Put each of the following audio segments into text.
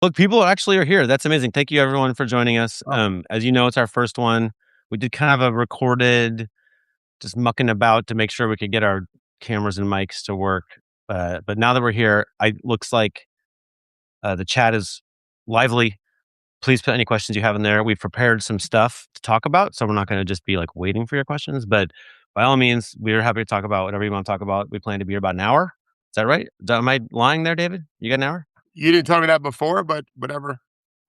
Look, people actually are here. That's amazing. Thank you everyone for joining us. Oh, As you know, it's our first one. We did kind of a recorded, just mucking about to make sure we could get our cameras and mics to work. But now that we're here, I looks like the chat is lively. Please put any questions you have in there. We've prepared some stuff to talk about, so we're not going to just be like waiting for your questions. But by all means, we're happy to talk about whatever you want to talk about. We plan to be here about an hour. Is that right? Am I lying there, David? You got an hour? you didn't tell me that before, but whatever.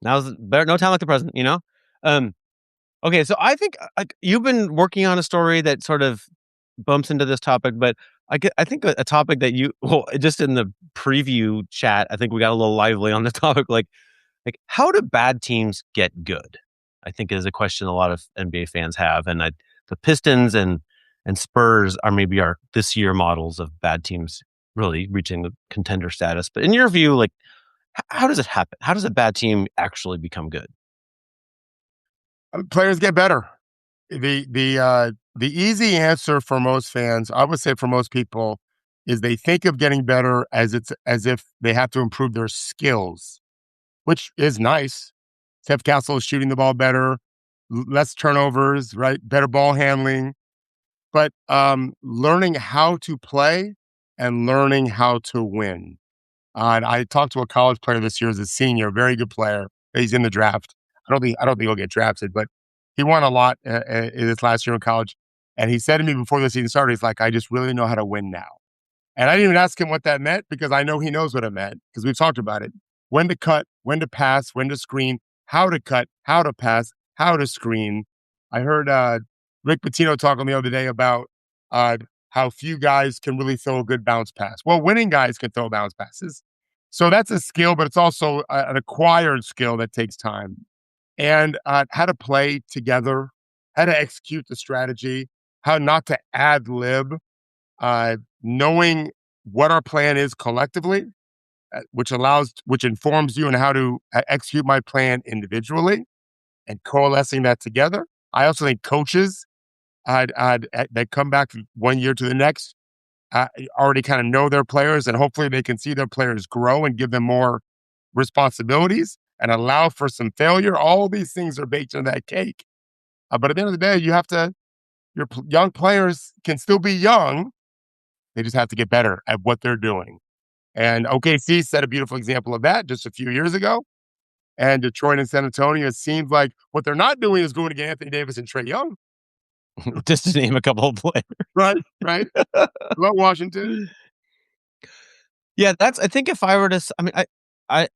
Now's better. No time like the present. Um, Okay, so I think you've been working on a story that sort of bumps into this topic, but I think a topic that well, just in the preview chat, I think we got a little lively on the topic. Like how do bad teams get good? I think is a question a lot of NBA fans have, and the Pistons and Spurs are maybe our this year models of bad teams really reaching the contender status. But in your view, like how does it happen? How does a bad team actually become good? Players get better. The easy answer for most fans, I would say for most people, is they think of getting better as if they have to improve their skills, which is nice. Steph Castle is shooting the ball better, less turnovers, right? Better ball handling, but learning how to play and learning how to win. And I talked to a college player this year as a senior, very good player. He's in the draft. I don't think he'll get drafted, but he won a lot in this last year in college. And he said to me before the season started, he's like, I just really know how to win now. And I didn't even ask him what that meant because I know he knows what it meant because we've talked about it. When to cut, when to pass, when to screen, how to cut, how to pass, how to screen. I heard Rick Pitino talking the other day about uh, how few guys can really throw a good bounce pass. Well, winning guys can throw bounce passes. So that's a skill, but it's also an acquired skill that takes time. And how to play together, how to execute the strategy, how not to ad lib, knowing what our plan is collectively, which informs you on how to execute my plan individually and coalescing that together. I also think coaches that come back 1 year to the next already kind of know their players, and hopefully they can see their players grow and give them more responsibilities and allow for some failure. All these things are baked into that cake. But at the end of the day, young players can still be young. They just have to get better at what they're doing. And OKC set a beautiful example of that just a few years ago. And Detroit and San Antonio, it seems like what they're not doing is going to get Anthony Davis and Trey Young. Just to name a couple of players. Right, right. About Washington. Yeah, I think if I were to, I mean,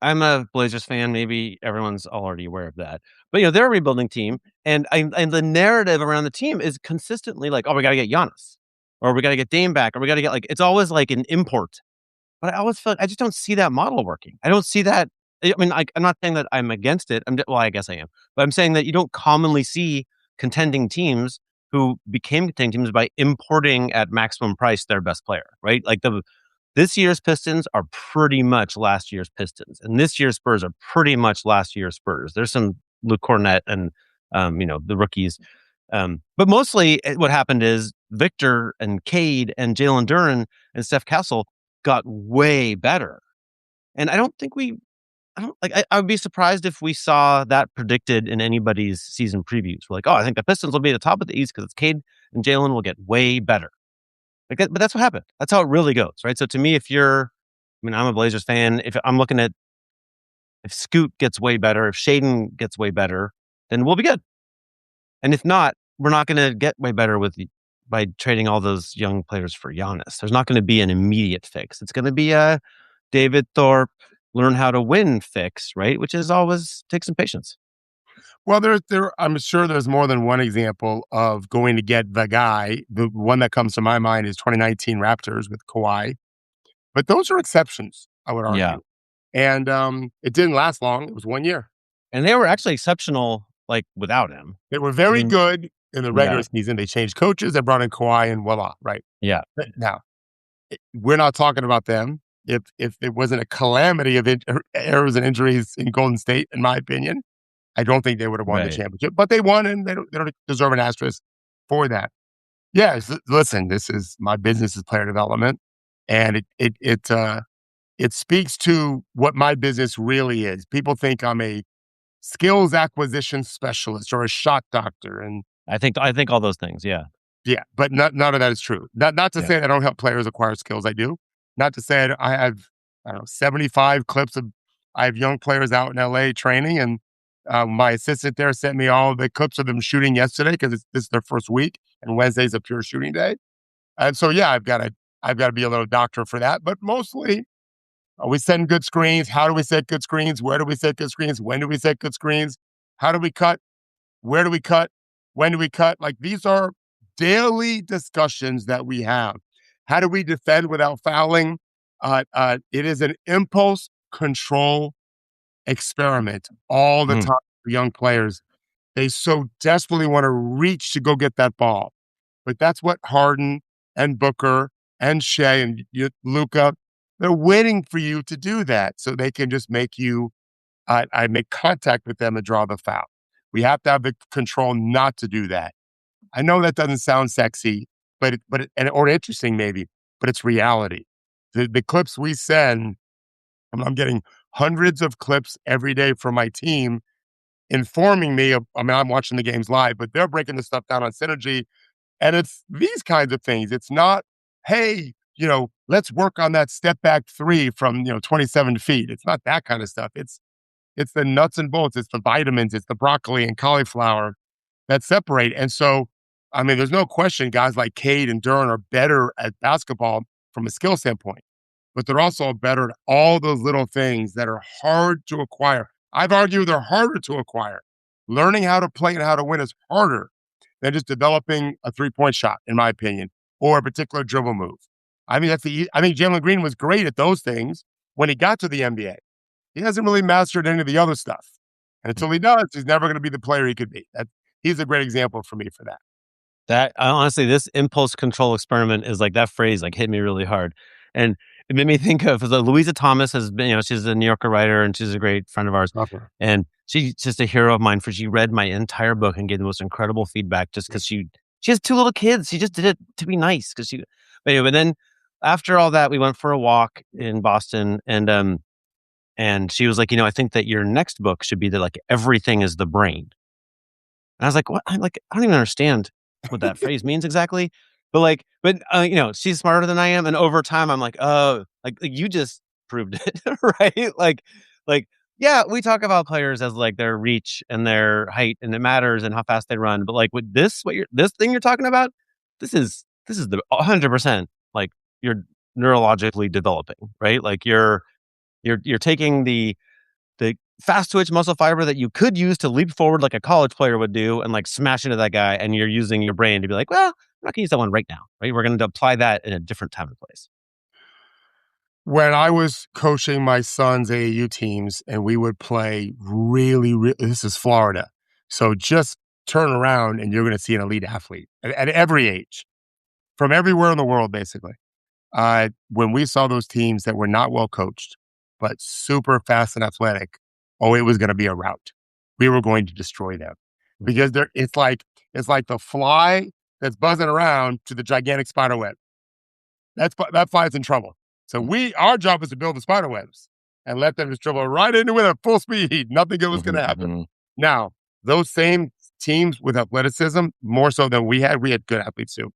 I'm a Blazers fan. Maybe everyone's already aware of that, but they're a rebuilding team, and the narrative around the team is consistently like, oh, we got to get Giannis, or we got to get Dame back, or we got to get it's always like an import. But I always feel like I just don't see that model working. I don't see that. I mean, I'm not saying that I'm against it. Well, I guess I am, but I'm saying that you don't commonly see contending teams who became contending teams by importing at maximum price their best player, right? Like this year's Pistons are pretty much last year's Pistons, and this year's Spurs are pretty much last year's Spurs. There's some Luke Cornett and the rookies, but mostly what happened is Victor and Cade and Jalen Duren and Steph Castle got way better, and I don't think I don't like. I would be surprised if we saw that predicted in anybody's season previews. We're like, oh, I think the Pistons will be at the top of the East because it's Cade and Jalen will get way better. Like that, but that's what happened. That's how it really goes, right? So to me, I mean, I'm a Blazers fan. If I'm looking at if Scoot gets way better, if Shaden gets way better, then we'll be good. And if not, we're not going to get way better by trading all those young players for Giannis. There's not going to be an immediate fix. It's going to be a David Thorpe learn how to win fix, right? Which is always takes some patience. Well, I'm sure there's more than one example of going to get the guy. The one that comes to my mind is 2019 Raptors with Kawhi. But those are exceptions, I would Yeah. argue. And it didn't last long. It was 1 year. And they were actually exceptional, like without him. They were I very mean, good in the regular yeah. season. They changed coaches. They brought in Kawhi and voila, right? Yeah. But now, we're not talking about them. If it wasn't a calamity of errors and injuries in Golden State, in my opinion, I don't think they would have won the Right. championship. But they won, and they don't deserve an asterisk for that. Yeah, listen, this is my business is player development, and it speaks to what my business really is. People think I'm a skills acquisition specialist or a shot doctor, and I think all those things, yeah, yeah, but none of that is true. Not to yeah. say I don't help players acquire skills. I do. Not to say I have, I don't know, 75 clips of I have young players out in LA training, and my assistant there sent me all the clips of them shooting yesterday because this is their first week, and Wednesday's a pure shooting day. And so yeah, I've got to be a little doctor for that. But mostly, are we setting good screens? How do we set good screens? Where do we set good screens? When do we set good screens? How do we cut? Where do we cut? When do we cut? Like these are daily discussions that we have. How do we defend without fouling? It is an impulse control experiment all the Mhm, time for young players. They so desperately want to reach to go get that ball. But that's what Harden and Booker and Shea and Luca, they're waiting for you to do that so they can just make you I make contact with them and draw the foul. We have to have the control not to do that. I know that doesn't sound sexy, or interesting maybe, but it's reality. The clips we send, I'm getting hundreds of clips every day from my team informing me of. I mean, I'm watching the games live, but they're breaking the stuff down on synergy, and it's these kinds of things. It's not, hey, let's work on that step back three from 27 feet. It's not that kind of stuff. It's the nuts and bolts, it's the vitamins, it's the broccoli and cauliflower that separate. And so, I mean, there's no question guys like Cade and Duran are better at basketball from a skill standpoint, but they're also better at all those little things that are hard to acquire. I've argued they're harder to acquire. Learning how to play and how to win is harder than just developing a 3-point shot, in my opinion, or a particular dribble move. I think Jalen Green was great at those things when he got to the NBA. He hasn't really mastered any of the other stuff. And mm. until he does, he's never going to be the player he could be. He's a great example for me for that. That honestly, this impulse control experiment is like that phrase like hit me really hard, and it made me think of so Louisa Thomas has been, she's a New Yorker writer and she's a great friend of ours, Okay. and she's just a hero of mine for she read my entire book and gave the most incredible feedback just because she has two little kids. She just did it to be nice because she. But anyway, but then after all that, we went for a walk in Boston, and she was like, I think that your next book should be that like everything is the brain. And I was like, "What?" I'm like, "I don't even understand what that phrase means exactly." But, she's smarter than I am, and over time, I'm like, "Oh," you just proved it, right? Yeah, we talk about players as, like, their reach and their height, and it matters and how fast they run, but, like, with this thing you're talking about, this is the 100%, like, you're neurologically developing, right? Like, you're taking the fast twitch muscle fiber that you could use to leap forward like a college player would do and like smash into that guy. And you're using your brain to be like, well, I'm not going to use that one right now. Right. We're going to apply that in a different time and place. When I was coaching my son's AAU teams and we would play this is Florida. So just turn around and you're going to see an elite athlete at every age from everywhere in the world, basically. When we saw those teams that were not well coached, but super fast and athletic, oh, it was going to be a rout. We were going to destroy them because it's like the fly that's buzzing around to the gigantic spider web. That fly's in trouble. So our job is to build the spider webs and let them just dribble right into it at full speed. Nothing good was going Mhm, to happen. mhm. Now, those same teams with athleticism, more so than we had good athletes too.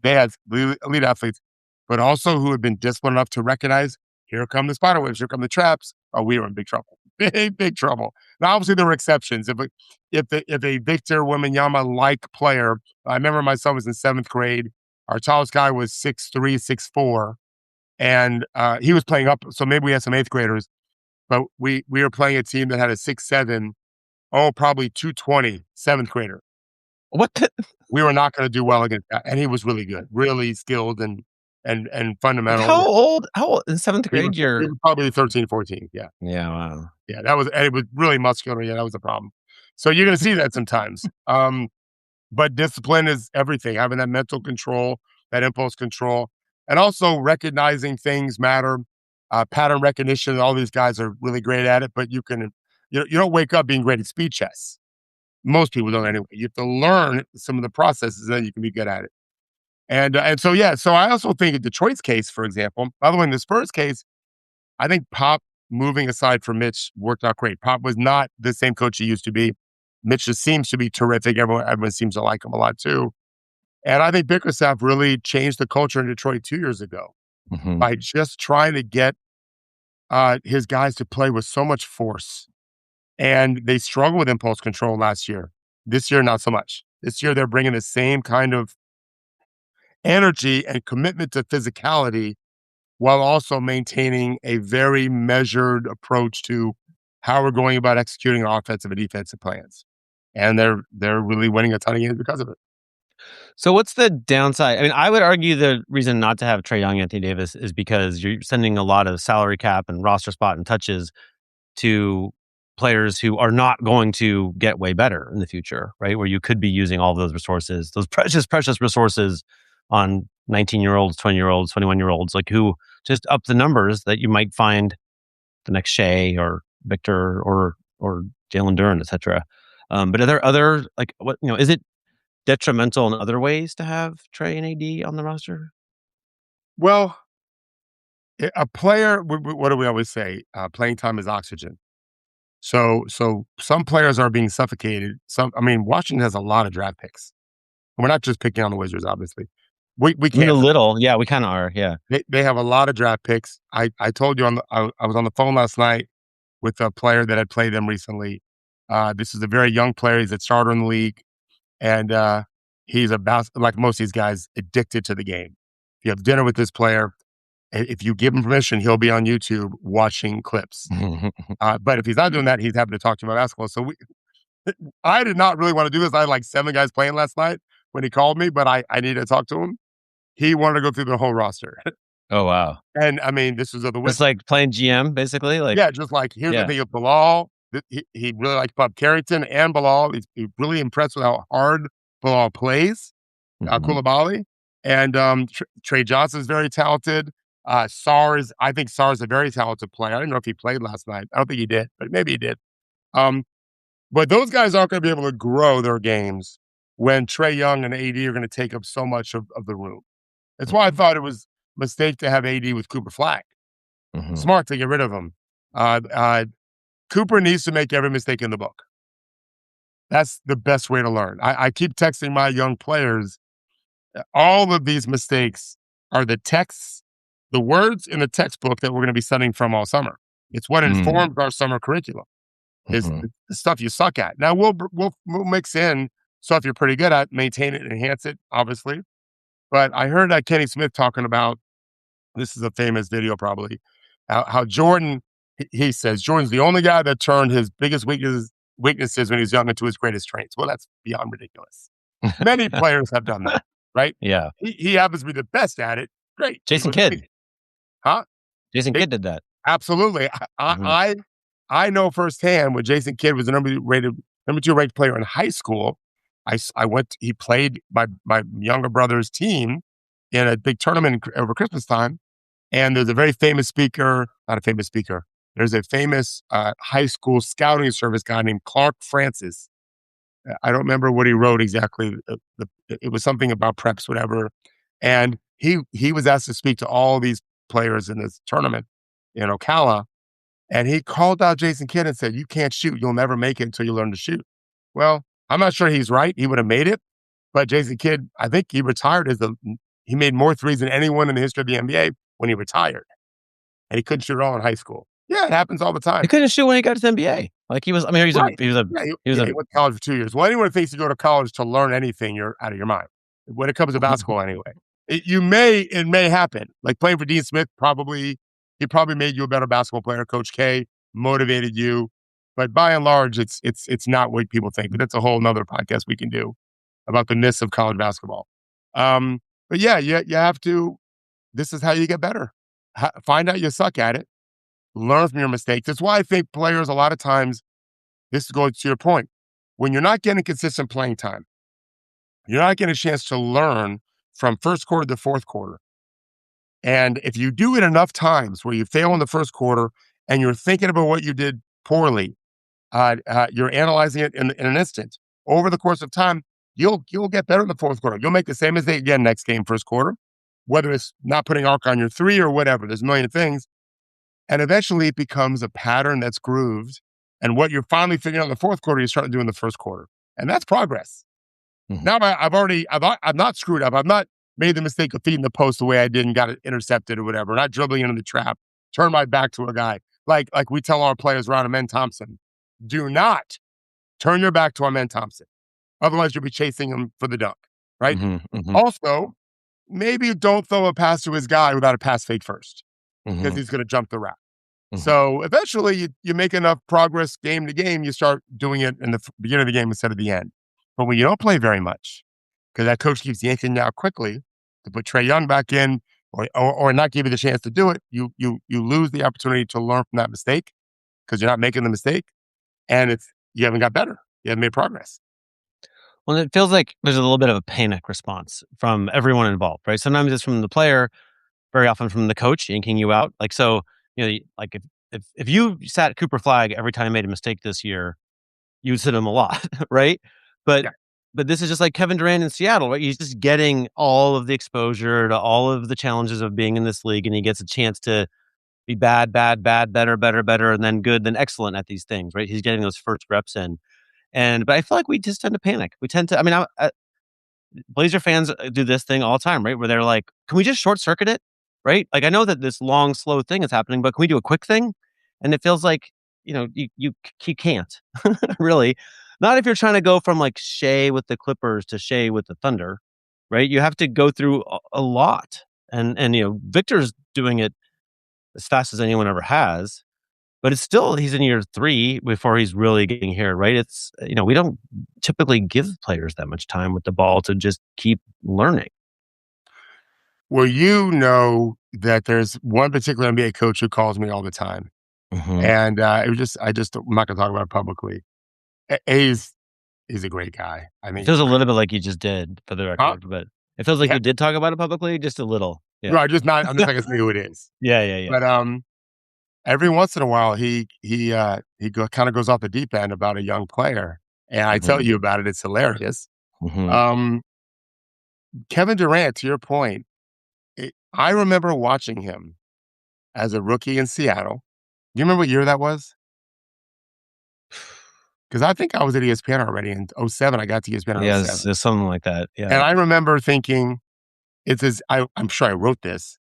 They had elite athletes, but also who had been disciplined enough to recognize, here come the spider webs, here come the traps. Oh, we were in big trouble. Big trouble. Now, obviously, there were exceptions. If a Victor Wembanyama like player, I remember my son was in seventh grade. Our tallest guy was 6'3", 6'4", and he was playing up. So maybe we had some eighth graders, but we were playing a team that had a 6'7", oh, probably 220 seventh grader. What? We were not going to do well against that, and he was really good, really skilled and Like fundamental. how old in seventh He was grade? he was probably 13, 14. Yeah. Yeah, wow. Yeah, and it was really muscular. Yeah, that was the problem. So you're gonna see that sometimes. But discipline is everything, having that mental control, that impulse control, and also recognizing things matter. Pattern recognition, all these guys are really great at it, but you don't wake up being great at speed chess. Most people don't anyway. You have to learn some of the processes, then you can be good at it. And so yeah, so I also think in Detroit's case, for example, by the way, in the Spurs case, I think Pop, moving aside from Mitch, worked out great. Pop was not the same coach he used to be. Mitch just seems to be terrific. Everyone seems to like him a lot too. And I think Bickerstaff really changed the culture in Detroit 2 years ago Mhm. by just trying to get his guys to play with so much force. And they struggled with impulse control last year. This year, not so much. This year, they're bringing the same kind of energy and commitment to physicality while also maintaining a very measured approach to how we're going about executing our offensive and defensive plans. And they're really winning a ton of games because of it. So what's the downside? I mean, I would argue the reason not to have Trae Young, Anthony Davis is because you're sending a lot of salary cap and roster spot and touches to players who are not going to get way better in the future, right? Where you could be using all of those resources, those precious, precious resources on 19-year-olds, 20-year-olds, 21-year-olds, like who just up the numbers that you might find the next Shea or Victor or Jalen Duren, et cetera. But are there other like what is it detrimental in other ways to have Trey and AD on the roster? Well, a player, what do we always say? Playing time is oxygen. So some players are being suffocated. I mean, Washington has a lot of draft picks. We're not just picking on the Wizards, obviously. We I mean, a can't. little, yeah, we kind of are, yeah. They have a lot of draft picks. I told you I was on the phone last night with a player that had played them recently. This is a very young player. He's a starter in the league, and he's like most of these guys, addicted to the game. If you have dinner with this player, if you give him permission, he'll be on YouTube watching clips. But if he's not doing that, he's happy to talk to you about basketball. I did not really want to do this. I had like 7 guys playing last night when he called me, but I needed to talk to him. He wanted to go through the whole roster. Oh, wow. And I mean, this was of the It's Wizards. like playing GM, basically, like Yeah, just like, here's the yeah. thing with Bilal. He really likes Bob Carrington and Bilal. He's really impressed with how hard Bilal plays, Mhm, Koulibaly. And Trey Johnson is very talented. I think Sar is a very talented player. I don't know if he played last night. I don't think he did, but maybe he did. Um, but those guys aren't going to be able to grow their games when Trey Young and AD are going to take up so much of the room. That's why I mhm, thought it was a mistake to have AD with Cooper Flag. mhm, Smart to get rid of him. Uh, uh, Cooper needs to make every mistake in the book. That's the best way to learn. I keep texting my young players, all of these mistakes are the words in the textbook that we're going to be studying from all summer. It's what mm, informs our summer curriculum is mhm. the stuff you suck at. Now we'll mix in stuff you're pretty good at, maintain it, enhance it, obviously. But I heard Kenny Smith talking about, this is a famous video probably, how Jordan, he says Jordan's the only guy that turned his biggest weaknesses when he was young into his greatest strengths. Well, that's beyond ridiculous. Many players have done that, right? Yeah. He happens to be the best at it. Great. He Jason goes, "Hey," Kidd. huh? Jason They, Kidd did that. absolutely. Mhm, I know firsthand when Jason Kidd was the number 2 ranked player in high school. He played my younger brother's team in a big tournament over Christmas time. And there's a very famous speaker, not a famous speaker. There's a famous high school scouting service guy named Clark Francis. I don't remember what he wrote exactly. It was something about preps, whatever. And he was asked to speak to all these players in this tournament in Ocala. And he called out Jason Kidd and said, "You can't shoot. You'll never make it until you learn to shoot." Well, I'm not sure he's right. He would have made it. But Jason Kidd, I think he retired he made more threes than anyone in the history of the NBA when he retired. And he couldn't shoot at all in high school. Yeah, it happens all the he time. couldn't shoot when he got to the NBA. Like, he was I mean, Right. he was a Yeah, he was yeah, a he went to college for 2 years. Well, anyone who thinks you go to college to learn anything, you're out of your mind. When it comes to basketball anyway. It may happen. Like playing for Dean Smith, he probably made you a better basketball player. Coach K motivated you. But by and large, it's not what people think. But that's a whole nother podcast we can do about the myths of college basketball. But yeah, you have to, this is how you get better. Find out you suck at it, learn from your mistakes. That's why I think players, a lot of times, this goes to your point. When you're not getting consistent playing time, you're not getting a chance to learn from first quarter to fourth quarter. And if you do it enough times where you fail in the first quarter and you're thinking about what you did poorly, you're analyzing it in an instant. Over the course of time, you'll get better in the fourth quarter. You'll make the same mistake again next game, first quarter, whether it's not putting arc on your three or whatever. There's a million things. And eventually it becomes a pattern that's grooved. And what you're finally figuring out in the fourth quarter, you're starting to do in the first quarter. And that's progress. Mhm. Now I've not screwed up. I've not made the mistake of feeding the post the way I did and got it intercepted or whatever, not dribbling into the trap, turn my back to a guy. Like we tell our players around Amen Thompson, do not turn your back to Amen Thompson. Otherwise, you'll be chasing him for the dunk, right? Mhm. Mhm. Also, maybe don't throw a pass to his guy without a pass fake first because Mhm. he's going to jump the route. Mhm. So eventually, you make enough progress game to game, you start doing it in the beginning of the game instead of the end. But when you don't play very much, because that coach keeps yanking you out quickly to put Trey Young back in, or not give you the chance to do it, you lose the opportunity to learn from that mistake because you're not making the mistake, and it's you haven't got better, you haven't made progress. Well, it feels like there's a little bit of a panic response from everyone involved, right? Sometimes it's from the player, very often from the coach yanking you out. Like, so, like if you sat Cooper Flag every time he made a mistake this year, you would sit him a lot, right? But Yeah. but this is just like Kevin Durant in Seattle, right? He's just getting all of the exposure to all of the challenges of being in this league, and he gets a chance to be bad, bad, bad, better, better, better, and then good, then excellent at these things, right? He's getting those first reps in. And but I feel like we just tend to panic. We tend to. I mean, Blazer fans do this thing all the time, right? Where they're like, "Can we just short circuit it?" Right? Like, I know that this long, slow thing is happening, but can we do a quick thing? And it feels like you can't really. Not if you're trying to go from like Shea with the Clippers to Shea with the Thunder, right? You have to go through a lot, and Victor's doing it as fast as anyone ever has. But it's still he's in year 3 before he's really getting here, right? It's we don't typically give players that much time with the ball to just keep learning. Well, you know that there's one particular NBA coach who calls me all the time, Mhm. and it was just I'm not gonna talk about it publicly. He's a great guy. I It mean, feels a little bit like you just did, for the huh? record, but it feels like Yeah. you did talk about it publicly, just a little. Yeah. No, I'm just not gonna say who it is. Yeah, yeah, yeah. But, every once in a while, kinda goes off the deep end about a young player, and I tell Mhm, you about it, it's hilarious. mhm. Um, Kevin Durant, to your point, I remember watching him as a rookie in Seattle. Do you remember what year that was? Because I think I was at ESPN already in '07. I got to ESPN in Yeah, '07. it's something like that, And yeah. I remember thinking, I'm sure I wrote this.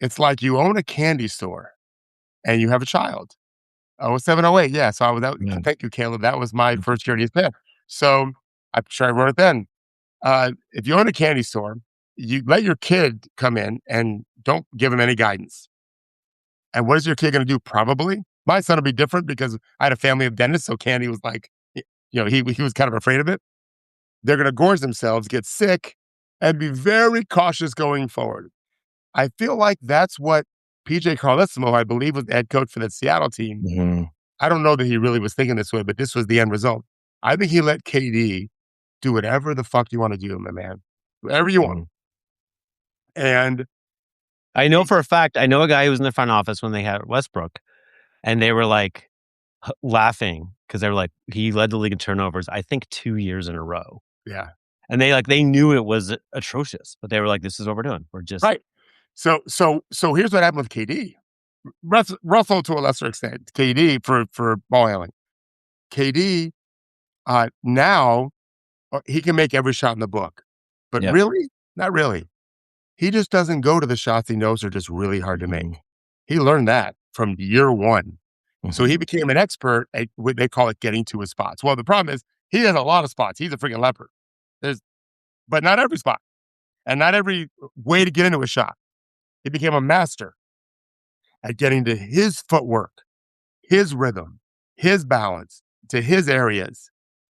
It's like you own a candy store and you have a child. Oh, 07, oh 08, yeah, so I was that Yeah. thank you, Caleb, that was my first year at ESPN. So, I'm sure I wrote it then. If you own a candy store, you let your kid come in and don't give him any guidance. And what is your kid gonna do? Probably. My son will be different because I had a family of dentists, so candy was like, he was kind of afraid of it. They're gonna gorge themselves, get sick, and be very cautious going forward. I feel like that's what PJ Carlesimo, I believe, was the head coach for that Seattle team. Mhm, I don't know that he really was thinking this way, but this was the end result. I think he let KD do whatever the fuck you wanna do, my man. Whatever you want. mhm. And I know he for a fact, I know a guy who was in the front office when they had Westbrook, and they were, like, laughing because they were like, he led the league in turnovers, I think 2 years in a row. yeah, And they knew it was atrocious, but they were like, "This is what we're doing. We're just." right. So here's what happened with KD. Russell to a lesser extent, KD for ball handling. KD, now, he can make every shot in the book, but Yep. really? Not really. He just doesn't go to the shots he knows are just really hard to make. Mhm, He learned that from year 1. So mhm, he became an expert at what they call it getting to his spots. Well, the problem is he has a lot of spots. He's a freaking leopard. There's but not every spot and not every way to get into a shot. He became a master at getting to his footwork, his rhythm, his balance, to his areas.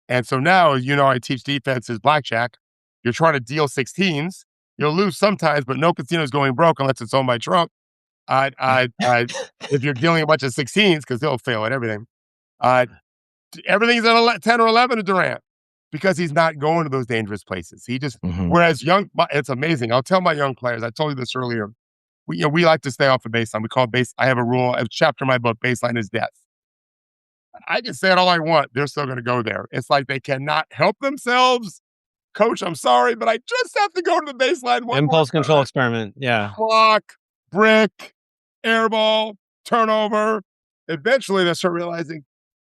And so now, I teach defenses blackjack. You're trying to deal 16s. You'll lose sometimes, but no casino's going broke unless it's owned by Trump. If you're dealing a bunch of 16s, because they'll fail at everything, uh, everything's at 10 or 11 to Durant because he's not going to those dangerous places. mhm. Whereas it's amazing. I'll tell my young players, I told you this earlier. We like to stay off the baseline. We call it base. I have a rule, a chapter in my book, baseline is death. I can say it all I want. They're still going to go there. It's like they cannot help themselves. Coach, I'm sorry, but I just have to go to the baseline one more Impulse control time. experiment, yeah. Clock, brick, airball. turnover. Eventually, they start realizing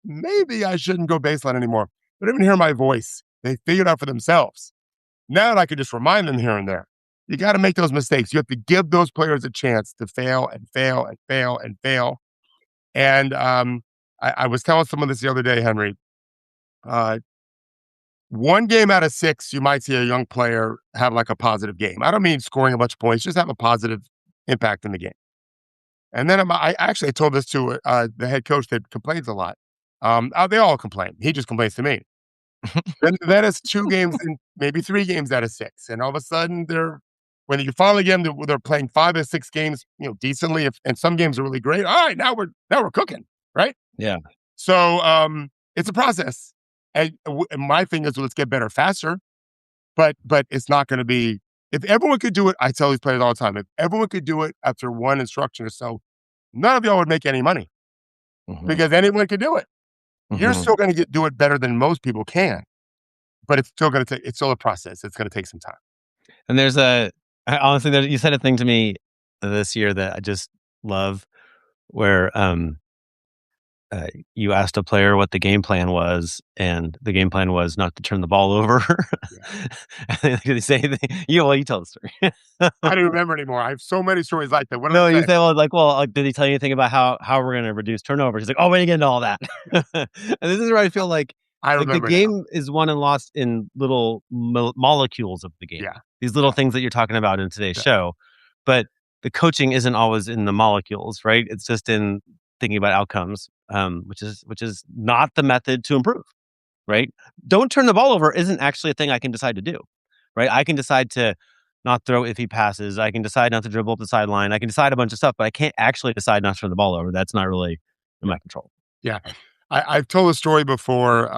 maybe I shouldn't go baseline anymore. They don't even hear my voice. They figure it out for themselves. Now I could just remind them here and there. You got to make those mistakes. You have to give those players a chance to fail and fail and fail and fail. And I was telling someone this the other day, Henry. Uh, One game out of six, you might see a young player have like a positive game. I don't mean scoring a bunch of points, just have a positive impact in the game. And then I actually told this to the head coach that complains a lot. They all complain. He just complains to me. Then it's 2 games and maybe 3 games out of six, and all of a sudden when you finally get them, they're playing 5 or 6 games, decently. And some games are really great. All right, now we're cooking, right? Yeah. So it's a process, and my thing is let's get better faster. But it's not going to be. If everyone could do it, I tell these players all the time. If everyone could do it after one instruction or so, none of y'all would make any money Mhm. because anyone could do it. You're Mhm. still going to do it better than most people can, but it's still a process. It's going to take some time. And there's a honestly, you said a thing to me this year that I just love, where you asked a player what the game plan was, and the game plan was not to turn the ball over. Yeah. And they say, well, you tell the story. I don't remember anymore. I have so many stories like that. What did No, I you say? say, did he tell you anything about how we're gonna reduce turnovers? He's like, "Oh, we didn't get into all that." And this is where I feel I like the remember now. game is won and lost in little molecules of the game. Yeah. These little Yeah. things that you're talking about in today's Yeah. show, but the coaching isn't always in the molecules, right? It's just in thinking about outcomes, which is not the method to improve, right? Don't turn the ball over isn't actually a thing I can decide to do, right? I can decide to not throw iffy passes. I can decide not to dribble up the sideline. I can decide a bunch of stuff, but I can't actually decide not to turn the ball over. That's not really in Yeah. my control. Yeah. I've told a story before,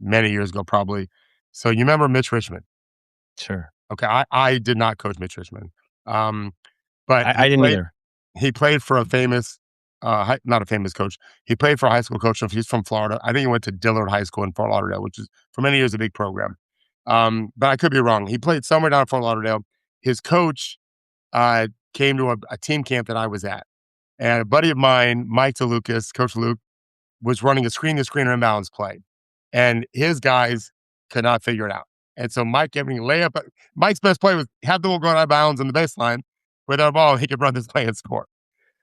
many years ago, probably. So you remember Mitch Richmond? Sure. Okay. I did not coach Mitch Richmond. Um, but I didn't either. he played for a famous, not a famous coach. He played for a high school coach. He's from Florida. I think he went to Dillard High School in Fort Lauderdale, which is for many years a big program. But I could be wrong. He played somewhere down in Fort Lauderdale. His coach came to a team camp that I was at. And a buddy of mine, Mike DeLucas, Coach Luke, was running a screen to screen imbalance play. And his guys could not figure it out. And so Mike gave me a layup. Mike's best play was have the ball going out of bounds on the baseline. Without a ball, he could run this play and score.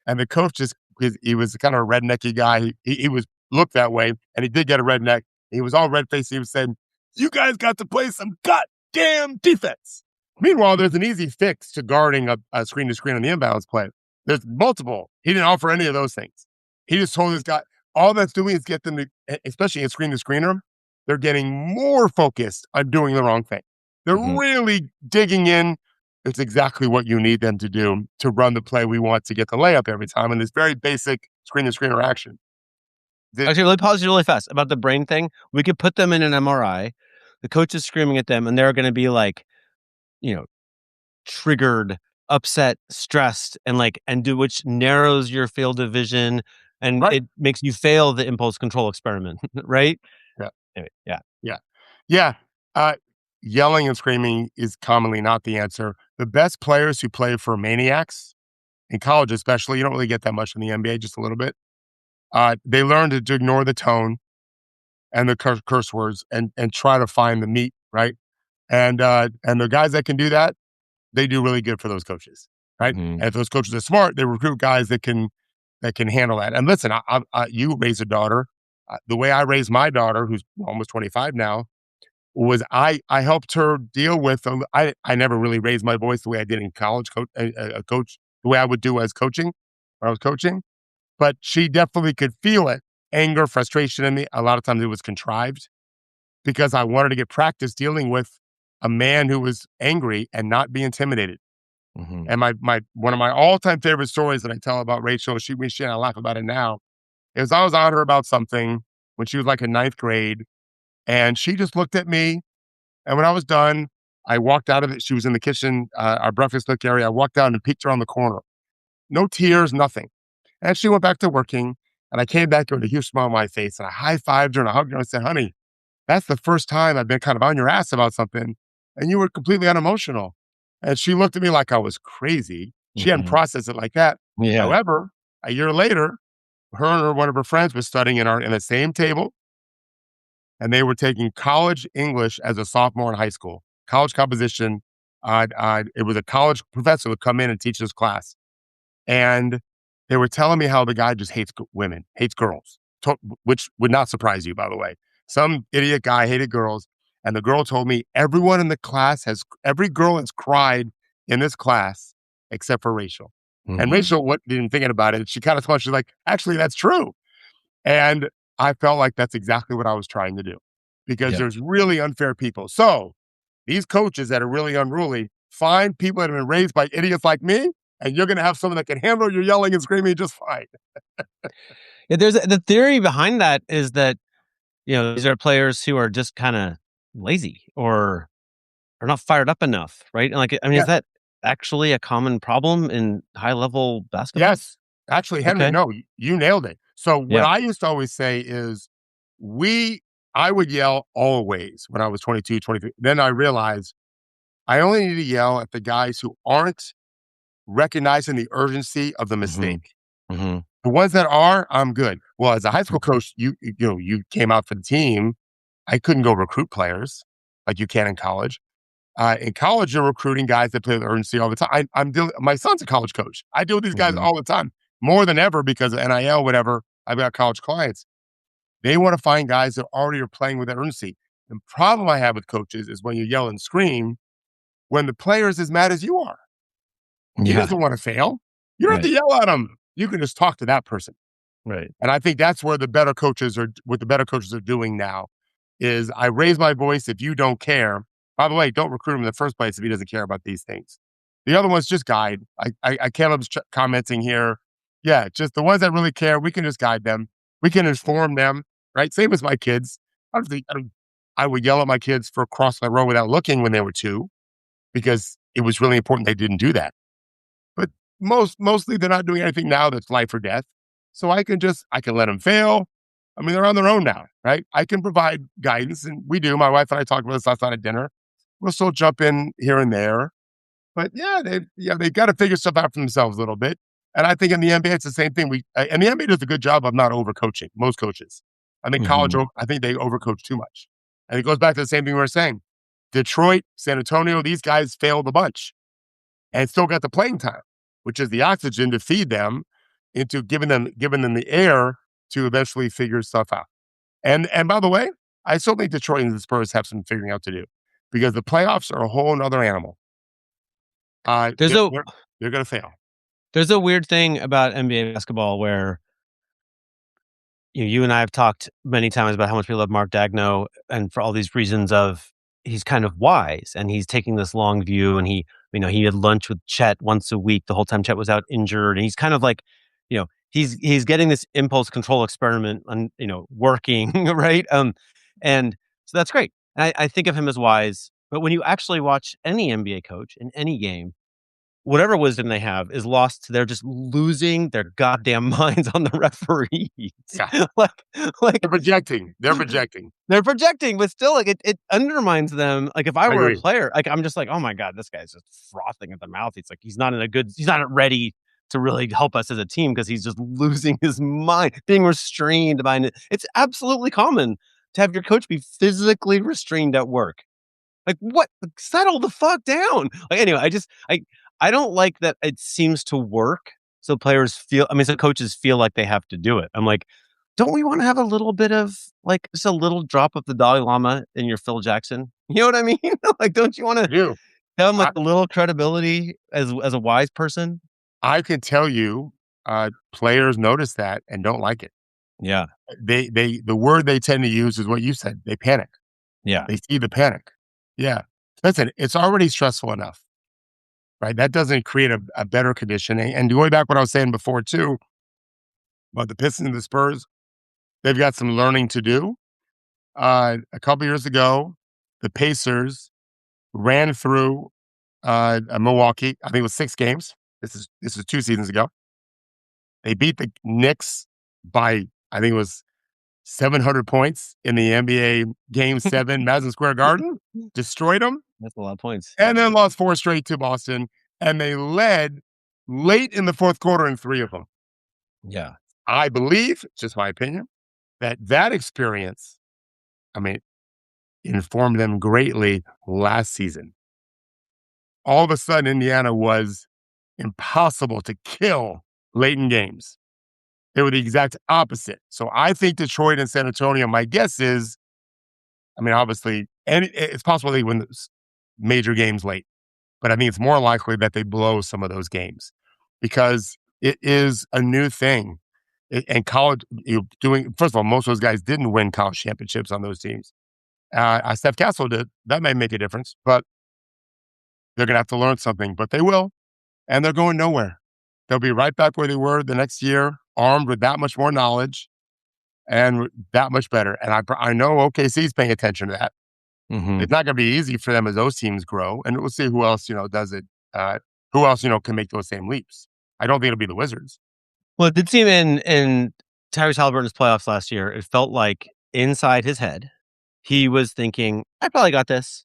And the coach just, he was kind of a rednecky guy. He was looked that way, and he did get a redneck. He was all red faced. He was saying, "You guys got to play some goddamn defense." Meanwhile, there's an easy fix to guarding a screen to screen on the inbounds play. There's multiple. He didn't offer any of those things. He just told this guy, all that's doing is get them to, especially in screen to screener, they're getting more focused on doing the wrong thing. They're Mhm. really digging in. It's exactly what you need them to do to run the play we want to get the layup every time in this very basic screen to screener action. The, Actually, really pause you really fast about the brain thing. We could put them in an MRI. The coach is screaming at them, and they're going to be like, you know, triggered, upset, stressed, and which narrows your field of vision, and right? it makes you fail the impulse control experiment, right? Yeah. Anyway, yeah. Yeah. Yeah. Uh, Yelling and screaming is commonly not the answer. The best players who play for maniacs in college, especially, you don't really get that much in the NBA, just a little bit. They learn to ignore the tone and the curse words and try to find the meat, right? And the guys that can do that, they do really good for those coaches, right? Mhm. And if those coaches are smart, they recruit guys that can handle that. And listen, you raise a daughter. The way I raised my daughter, who's almost 25 now, was I helped her deal with. I never really raised my voice the way I did in college. Coach the way I would do as coaching, when I was coaching, but she definitely could feel it, anger, frustration in me. A lot of times it was contrived because I wanted to get practice dealing with a man who was angry and not be intimidated. Mhm. And my one of my all time favorite stories that I tell about Rachel, she and I laugh about it now. Is I was on her about something when she was like in ninth grade, and she just looked at me. And when I was done, I walked out of it. She was in the kitchen, our breakfast nook area. I walked down and peeked around the corner. No tears, nothing. And she went back to working. And I came back with a huge smile on my face, and I high fived her and I hugged her and I said, "Honey, that's the first time I've been kind of on your ass about something, and you were completely unemotional." And she looked at me like I was crazy. She hadn't Mhm. processed it like that. Yeah. However, A year later, her and one of her friends was studying in the same table, and they were taking college English as a sophomore in high school. College composition. It was a college professor would come in and teach this class, and they were telling me how the guy just hates women, hates girls, which would not surprise you, by the way. Some idiot guy hated girls, and the girl told me every girl has cried in this class except for Rachel. And Mhm. Rachel, what didn't thinking about it, she kind of thought she's like, actually, that's true. And I felt like that's exactly what I was trying to do because Yep. there's really unfair people. So these coaches that are really unruly, find people that have been raised by idiots like me, and you're going to have someone that can handle your yelling and screaming just fine. Yeah, the theory behind that is that, these are players who are just kinda lazy or are not fired up enough, right? And, like, I mean, is Yeah. that actually a common problem in high level basketball? Yes. Actually, Henry, Okay. no, you nailed it. So what Yeah. I used to always say is we I would yell always when I was 22, 23. Then I realized I only need to yell at the guys who aren't recognizing the urgency of the Mhm. mistake. Mhm. The ones that are, I'm good. Well, as a high school coach, you came out for the team. I couldn't go recruit players like you can in college. In college, you're recruiting guys that play with urgency all the time. I'm dealing. My son's a college coach. I deal with these guys Mhm. all the time, more than ever because of NIL, whatever. I've got college clients. They want to find guys that already are playing with urgency. The problem I have with coaches is when you yell and scream when the player is as mad as you are. He Yeah. doesn't want to fail. You don't have to Right. yell at him. You can just talk to that person. Right. And I think that's where what the better coaches are doing now is I raise my voice if you don't care. By the way, don't recruit him in the first place if he doesn't care about these things. The other ones just guide. Caleb's commenting here. Yeah, just the ones that really care, we can just guide them. We can inform them, right? Same as my kids. I, don't think, I, don't, I would yell at my kids for crossing the road without looking when they were two because it was really important they didn't do that. But mostly they're not doing anything now that's life or death. So I can let them fail. I mean, they're on their own now, right? I can provide guidance, and we do. My wife and I talked about this last night at dinner. We'll still jump in here and there, but they got to figure stuff out for themselves a little bit. And I think in the NBA, it's the same thing. And the NBA does a good job of not overcoaching. Most coaches, I think Mhm. I think they overcoach too much, and it goes back to the same thing we were saying. Detroit, San Antonio, these guys failed a bunch and still got the playing time, which is the oxygen to feed them into giving them the air to eventually figure stuff out. And by the way, I still think Detroit and the Spurs have some figuring out to do because the playoffs are a whole nother animal. Uh, There's they're, a they're, they're going to fail. there's a weird thing about NBA basketball where you and I have talked many times about how much we love Mark Daigneault, and for all these reasons of he's kind of wise and he's taking this long view, and he had lunch with Chet once a week the whole time Chet was out injured, and he's kind of like, he's getting this impulse control experiment on, working, right? And so that's great. I think of him as wise, but when you actually watch any NBA coach in any game, whatever wisdom they have is lost. They're just losing their goddamn minds on the referees. Yeah, like like They're projecting. they're projecting, but still, like, it undermines them. Like, if I I were a agree. player, like, I'm just like, "Oh my god, this guy's just frothing at the mouth." He's not ready to really help us as a team because he's just losing his mind, being restrained by it. It's absolutely common to have your coach be physically restrained at work. Like, what? Settle the fuck down. Like, anyway, I don't like that it seems to work, so so coaches feel like they have to do it. I'm like, don't we wanna have a little bit of, like, just a little drop of the Dalai Lama in your Phil Jackson? You know what I mean? Like, don't you I wanna do. have him, like, I, a little credibility as a wise person? I can tell you, players notice that and don't like it. Yeah, The word they tend to use is what you said. They panic. yeah. They see the panic. Yeah. Listen, it's already stressful enough, right? That doesn't create a better condition. And going back what I was saying before too, about the Pistons and the Spurs, they've got some learning to do. A couple years ago, the Pacers ran through Milwaukee. I think it was 6 games. This is 2 seasons ago. They beat the Knicks by I think it was 700 points in the NBA Game 7, Madison Square Garden, destroyed them, That's a lot of points. and then lost 4 straight to Boston, and they led late in the 4th quarter in 3 of them. Yeah. I believe, just my opinion, that experience, I mean, informed them greatly last season. All of a sudden, Indiana was impossible to kill late in games. They were the exact opposite. So I think Detroit and San Antonio, my guess is, I mean, obviously, and it's possible they win major games late, but I think it's more likely that they blow some of those games because it is a new thing. And college, you doing, first of all, most of those guys didn't win college championships on those teams. Steph Castle did. That may make a difference, but they're going to have to learn something, but they will. And they're going nowhere. They'll be right back where they were the next year, armed with that much more knowledge and that much better. And I know OKC is paying attention to that. Mhm. It's not going to be easy for them as those teams grow, and we'll see who else does it. Who else can make those same leaps? I don't think it'll be the Wizards. Well, it did seem in Tyrese Halliburton's playoffs last year, it felt like inside his head, he was thinking, "I probably got this."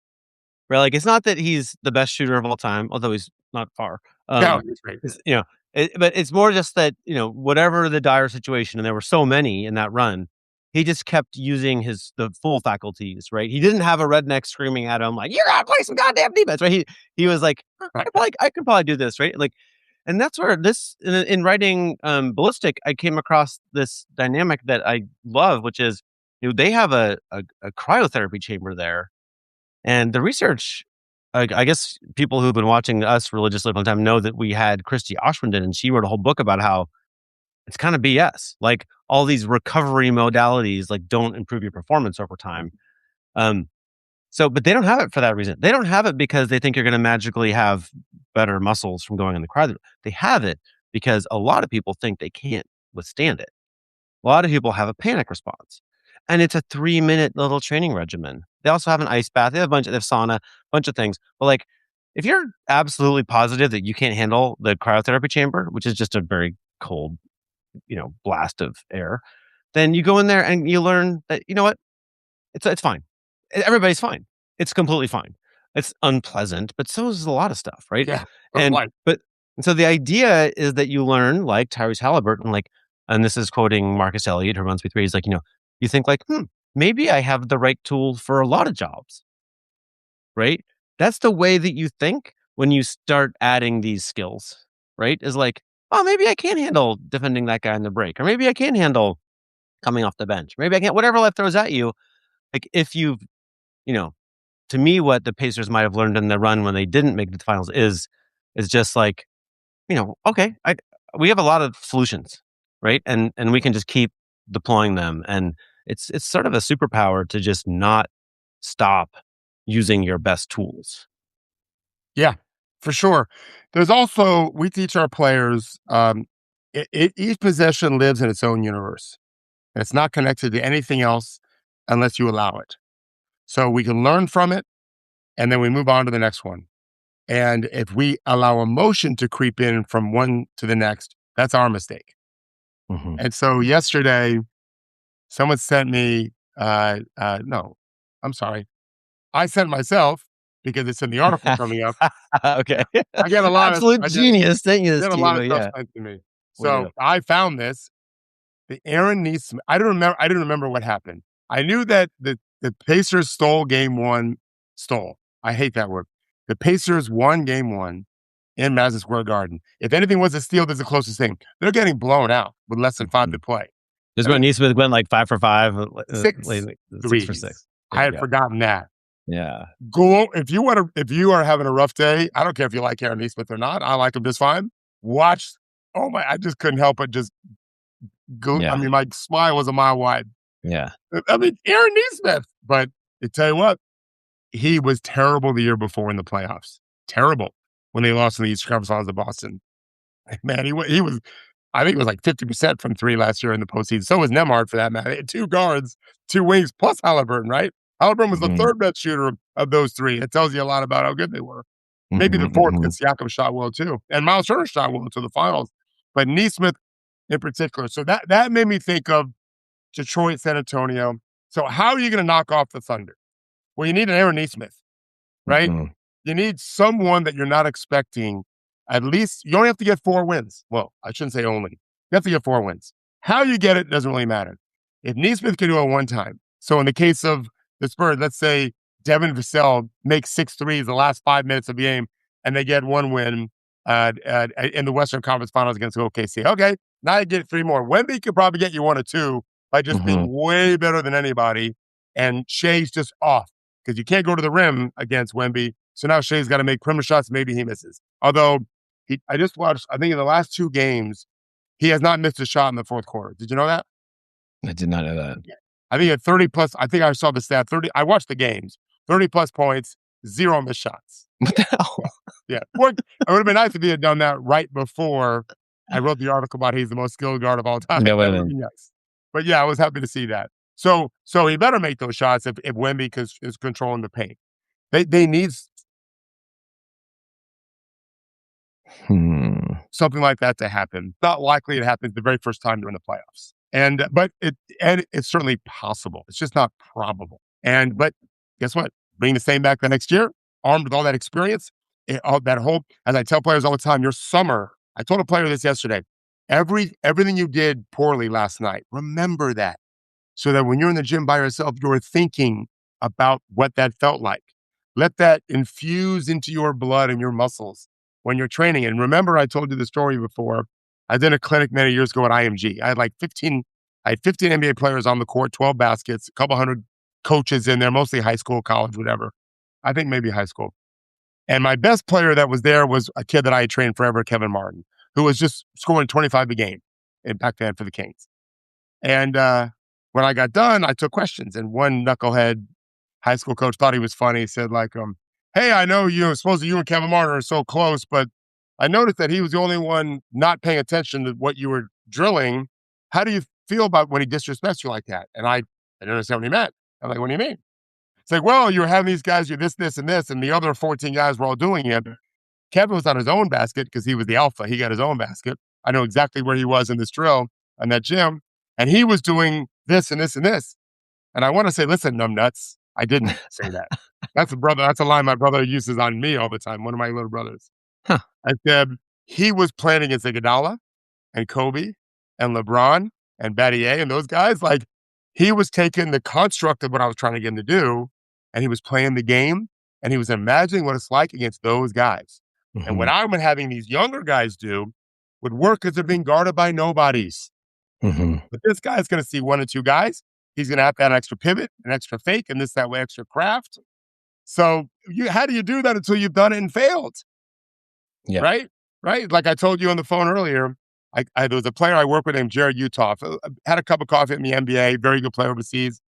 Right? Like, it's not that he's the best shooter of all time, although he's not far. No, he's great. It's, but it's more just that, whatever the dire situation, and there were so many in that run, he just kept using the full faculties, right? He didn't have a redneck screaming at him like, "You gotta play some goddamn defense," right? He was like, Right. I could probably do this," right? Like, and that's where this in writing Ballistic, I came across this dynamic that I love, which is, they have a cryotherapy chamber there, and the research, I guess people who've been watching us religiously for a long time know that we had Christy Oshwindon, and she wrote a whole book about how it's kind of BS. Like, all these recovery modalities, like, don't improve your performance over time. Um, but they don't have it for that reason. They don't have it because they think you're going to magically have better muscles from going in the crowd. They have it because a lot of people think they can't withstand it. A lot of people have a panic response, and it's a 3-minute little training regimen. They also have an ice bath. They have sauna, bunch of things. But, like, if you're absolutely positive that you can't handle the cryotherapy chamber, which is just a very cold, blast of air, then you go in there and you learn that, you know what? It's fine. Everybody's fine. It's completely fine. It's unpleasant, but so is a lot of stuff, right? Yeah, but And like, but and so the idea is that you learn, like Tyrese Halliburton, like, and this is quoting Marcus Elliott, who runs B3. He's like, you think like, maybe I have the right tool for a lot of jobs, right? That's the way that you think when you start adding these skills, right? Is like, oh, maybe I can handle defending that guy in the break, or maybe I can handle coming off the bench. Maybe I can't, whatever life throws at you. Like, if you've, you know, to me, what the Pacers might have learned in the run when they didn't make the finals is just like, okay, we have a lot of solutions, right? And we can just keep deploying them. And it's sort of a superpower to just not stop using your best tools. yeah, for sure. There's also we teach our players. Each possession lives in its own universe, and it's not connected to anything else unless you allow it. So we can learn from it, and then we move on to the next one. And if we allow emotion to creep in from one to the next, that's our mistake. Mhm. And so yesterday, someone sent me, no, I'm sorry. I sent myself because it's in the article coming up. Okay. I get a lot of, Absolute genius sending this get a to you, lot of but stuff yeah, sent to me. we So do. I found this. The Aaron Neesmith. I didn't remember what happened. I knew that the Pacers stole game one. Stole. I hate that word. The Pacers won game one in Madison Square Garden. If anything was a steal, that's the closest thing. They're getting blown out with less than five Mhm. to play. Just I when mean, Neesmith went like 5 for 5, six lately, 6 for threes. 6. I There you had go. forgotten that. Yeah. Go if you are having a rough day. I don't care if you like Aaron Neesmith or not. I like him just fine. Watch. Oh my! I just couldn't help but just go. I Yeah. mean, my smile was a mile wide. Yeah. I mean, Aaron Neesmith. But I tell you what, he was terrible the year before in the playoffs. Terrible when they lost in the Eastern Conference Finals to Boston. Man, he was. I think it was like 50% from three last year in the postseason. So was Nemhard for that matter. They had two guards, two wings, plus Halliburton. Right? Halliburton was the Mhm. third best shooter of those three. It tells you a lot about how good they were. Maybe the Mhm, fourth mhm, because Siakam shot well too, and Miles Turner shot well to the finals. But Neesmith in particular. So that made me think of Detroit, San Antonio. So how are you going to knock off the Thunder? Well, you need an Aaron Neesmith, right? mhm. You need someone that you're not expecting. At least you only have to get 4 wins. Well, I shouldn't say only. You have to get 4 wins. How you get it doesn't really matter. If Neesmith can do it one time, so in the case of the Spurs, let's say Devin Vassell makes 6 threes the last 5 minutes of the game, and they get 1 win in the Western Conference Finals against OKC. Okay, now you get 3 more. Wemby could probably get you 1 or 2 by just being Mhm. way better than anybody, and Shea's just off because you can't go to the rim against Wemby. So now Shea's got to make perimeter shots. Maybe he misses. Although I just watched, I think in the last 2 games, he has not missed a shot in the fourth quarter. Did you know that? I did not know that. Yeah. I think at 30 plus, I think I saw the stat 30. I watched the games, 30 plus points, 0 missed shots. What the hell? Yeah. Yeah. Well, it would have been nice if he had done that right before I wrote the article about he's the most skilled guard of all time. Yeah, That wait a would minute. be nice. But yeah, I was happy to see that. So he better make those shots if Wemby is controlling the paint. They need Hmm. something like that to happen. Not likely it happens the very first time during the playoffs. And it's certainly possible. It's just not probable. But guess what? Bring the same back the next year, armed with all that experience, all that whole. As I tell players all the time, your summer. I told a player this yesterday. Everything you did poorly last night, remember that, so that when you're in the gym by yourself, you're thinking about what that felt like. Let that infuse into your blood and your muscles when you're training. And remember, I told you the story before. I did a clinic many years ago at IMG. I had 15 NBA players on the court, 12 baskets, a couple hundred coaches in there, mostly high school, college, whatever. I think maybe high school. And my best player that was there was a kid that I had trained forever, Kevin Martin, who was just scoring 25 a game back then for the Kings. And when I got done, I took questions, and one knucklehead high school coach thought he was funny. He said, like, "Hey, I know supposedly you and Kevin Martin are so close, but I noticed that he was the only one not paying attention to what you were drilling. How do you feel about when he disrespects you like that?" And I didn't understand what he meant. I'm like, "What do you mean?" It's like, "Well, you were having these guys, you're this, and this, and the other 14 guys were all doing it. Kevin was on his own basket because he was the alpha. He got his own basket. I know exactly where he was in this drill and that gym. And he was doing this and this and this. And I want to say, listen, numbnuts. I didn't say that. That's a brother. That's a line my brother uses on me all the time. One of my little brothers. Huh. I said he was playing against Iguodala and Kobe and LeBron and Battier and those guys. Like he was taking the construct of what I was trying to get him to do, and he was playing the game, and he was imagining what it's like against those guys. And what Mhm. I've been having these younger guys do would work because they're being guarded by nobodies. Mhm. But this guy's going to see 1 or 2 guys. He's going to have to add an extra pivot, an extra fake, and this that way extra craft. So how do you do that until you've done it and failed? Yeah. Right? Right? Like I told you on the phone earlier, there was a player I work with named Jared Utah. Had a cup of coffee in the NBA, very good player overseas.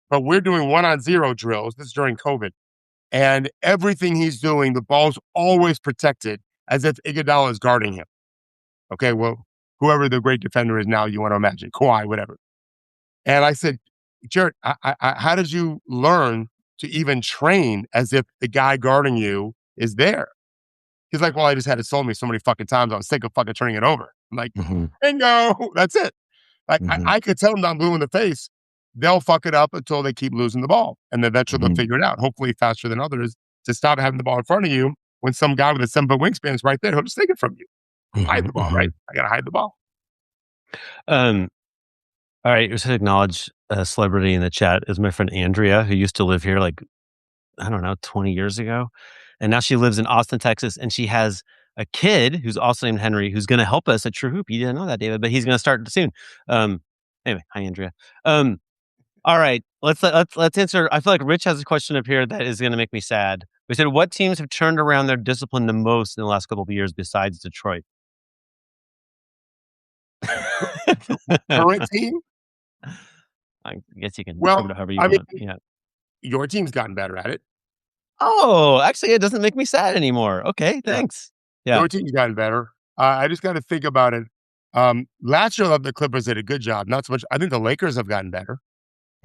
But we're doing 1-on-0 drills. This is during COVID. And everything he's doing, the ball's always protected as if Iguodala is guarding him. Okay, well, whoever the great defender is now, you want to imagine, Kawhi, whatever. And I said, Jared, how did you learn to even train as if the guy guarding you is there? He's like, well, I just had it sold me so many fucking times. I was sick of fucking turning it over. I'm like, Mhm. bingo, that's it. Like Mhm. I could tell them I'm blue in the face. They'll fuck it up until they keep losing the ball. And eventually they'll Mhm. figure it out, hopefully faster than others, to stop having the ball in front of you when some guy with a 7 foot wingspan is right there. He'll just take it from you. Hide Mhm. the ball, right? Mhm. I got to hide the ball. Um, all right, just to acknowledge a celebrity in the chat is my friend Andrea, who used to live here, like, I don't know, 20 years ago, and now she lives in Austin, Texas, and she has a kid who's also named Henry, who's gonna help us at True Hoop. You didn't know that, David, but he's gonna start soon. Anyway, hi, Andrea. Um, all right, let's answer. I feel like Rich has a question up here that is gonna make me sad. We said, "What teams have turned around their discipline the most in the last couple of years besides Detroit?" Current team? I guess you can Well, frame it however you I mean, want. Yeah. your team's gotten better at it. Oh, actually, it doesn't make me sad anymore. Okay, Yeah. thanks. Yeah. Your team's gotten better. I just got to think about it. Last year, the Clippers did a good job. Not so much. I think the Lakers have gotten better.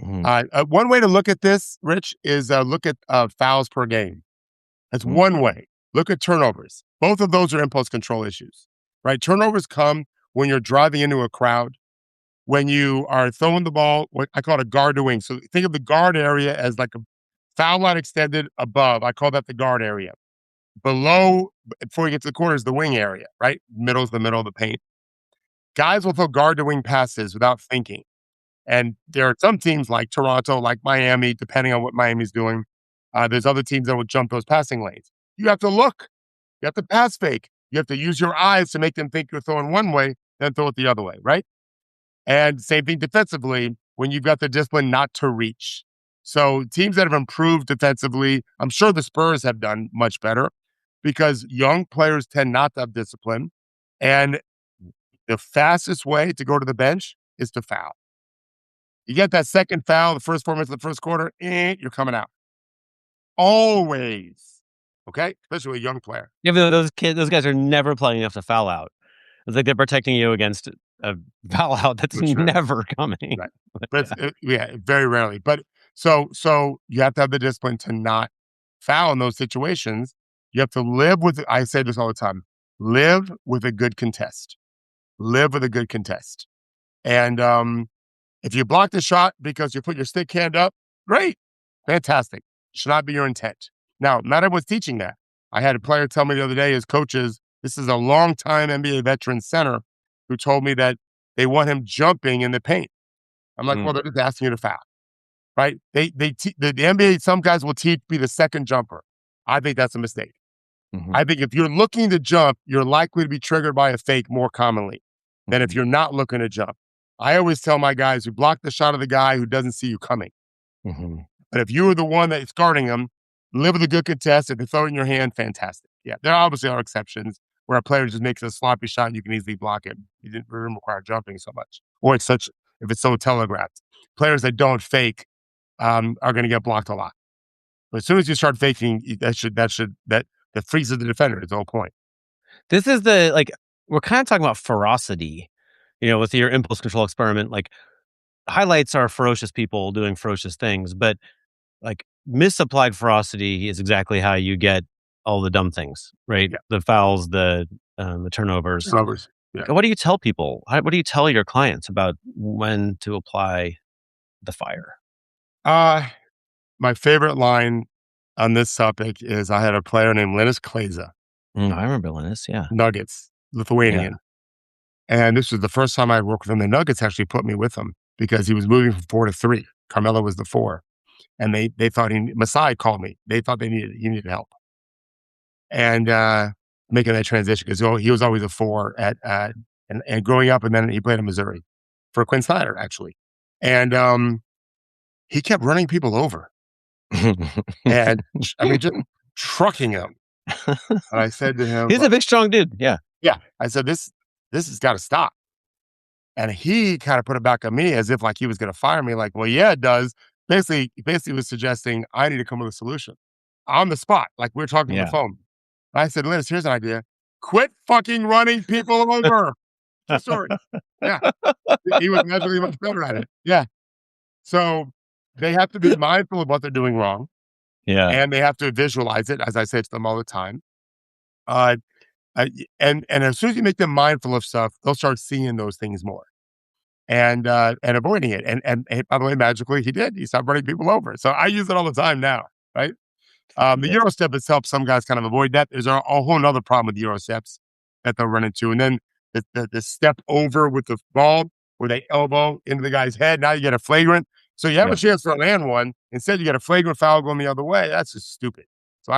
Mhm, One way to look at this, Rich, is look at fouls per game. That's mhm, one way. Look at turnovers. Both of those are impulse control issues, right? Turnovers come when you're driving into a crowd, when you are throwing the ball, what I call it a guard to wing. So think of the guard area as like a foul line extended above. I call that the guard area. Below, before you get to the corner, is the wing area, right? Middle is the middle of the paint. Guys will throw guard to wing passes without thinking. And there are some teams like Toronto, like Miami, depending on what Miami's doing. There's other teams that will jump those passing lanes. You have to look. You have to pass fake. You have to use your eyes to make them think you're throwing one way, then throw it the other way, right? And same thing defensively when you've got the discipline not to reach. So teams that have improved defensively, I'm sure the Spurs have done much better because young players tend not to have discipline. And the fastest way to go to the bench is to foul. You get that second foul, the first 4 minutes of the first quarter, you're coming out. Always. Okay? Especially a young player. Even though those guys are never playing enough to foul out. It's like they're protecting you against a foul out that's For sure. never coming. Right. But But yeah. yeah, very rarely. But so you have to have the discipline to not foul in those situations. You have to live with I say this all the time. Live with a good contest. Live with a good contest. And if you block the shot because you put your stick hand up, great. Fantastic. Should not be your intent. Now, not everyone's teaching that. I had a player tell me the other day, his coaches, this is a longtime NBA veteran center who told me that they want him jumping in the paint. I'm like, Mm, well, they're just asking you to foul, right? The NBA, some guys will teach be the second jumper. I think that's a mistake. mhm, I think if you're looking to jump, you're likely to be triggered by a fake more commonly than if mhm, you're not looking to jump. I always tell my guys who block the shot of the guy who doesn't see you coming. mhm. But if you were the one that's guarding him, live with a good contest. If they throw it in your hand, fantastic. Yeah, there obviously are exceptions where a player just makes a sloppy shot and you can easily block it. You didn't require jumping so much, or it's such if it's so telegraphed. Players that don't fake are going to get blocked a lot. But as soon as you start faking, that freezes the defender. It's the whole point. This is the like, we're kinda talking about ferocity, with your impulse control experiment, like, highlights are ferocious people doing ferocious things, but, like, misapplied ferocity is exactly how you get all the dumb things, right? Yeah, The fouls, the turnovers. turnovers. Yeah. Like, what do you tell people? What do you tell your clients about when to apply the fire? Uh, my favorite line on this topic is I had a player named Linus Kleza, I remember Linus, yeah. Nuggets, Yeah. Lithuanian. And this was the first time I worked with him. The Nuggets actually put me with him because he was moving from 4 to 3. Carmelo was the 4. And they thought Masai called me. They thought he needed help. And making that transition because he was always a 4 and growing up, and then he played in Missouri for Quinn Snyder, actually. And he kept running people over and I mean just trucking them. And I said to him, He's a big, strong dude, yeah. yeah, I said, this has got to stop. And he kind of put it back on me as if like he was going to fire me. Like, well, yeah, it does. Basically was suggesting I need to come with a solution on the spot. Like we are talking on the Yeah. phone. I said, Liz, here's an idea. Quit fucking running people over. True story. Yeah. He was naturally much better at it. Yeah. So they have to be mindful of what they're doing wrong Yeah. and they have to visualize it, as I say to them all the time. Uh, and as soon as you make them mindful of stuff, they'll start seeing those things more and avoiding it. And by the way, magically he did. He stopped running people over. So I use it all the time now, right? The Yeah. Euro step has helped some guys kind of avoid that. There's a whole other problem with Euro steps that they'll run into. And then the step over with the ball where they elbow into the guy's head. Now you get a flagrant. So you have a Yeah. chance to land one. Instead, you get a flagrant foul going the other way. That's just stupid. So Yeah.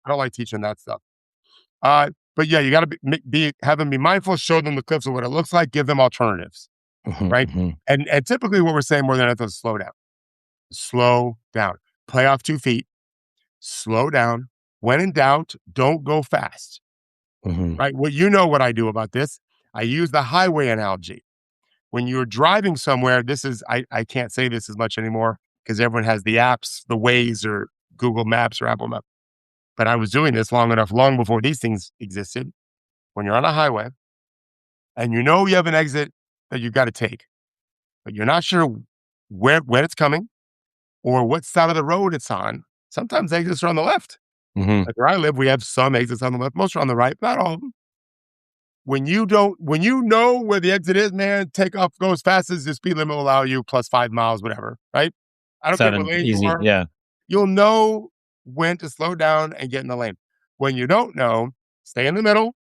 I don't like teaching that stuff. But yeah, you got to have them be mindful, show them the clips of what it looks like, give them alternatives, Mhm, right? mhm. And typically what we're saying more than anything is slow down, play off 2 feet, slow down. When in doubt, don't go fast, Mhm. right? What I do about this, I use the highway analogy. When you're driving somewhere, I can't say this as much anymore because everyone has the apps, the Waze or Google Maps or Apple Maps. But I was doing this long before these things existed. When you're on a highway and you have an exit that you've got to take, but you're not sure when it's coming or what side of the road it's on. Sometimes exits are on the left. Mhm. Like where I live, we have some exits on the left, most are on the right, not all of them. When you know where the exit is, man, take off, go as fast as the speed limit will allow you, plus 5 miles, whatever, right? I don't care what 7, lane you easy, are. yeah. You'll know when to slow down and get in the lane. When you don't know, stay in the middle,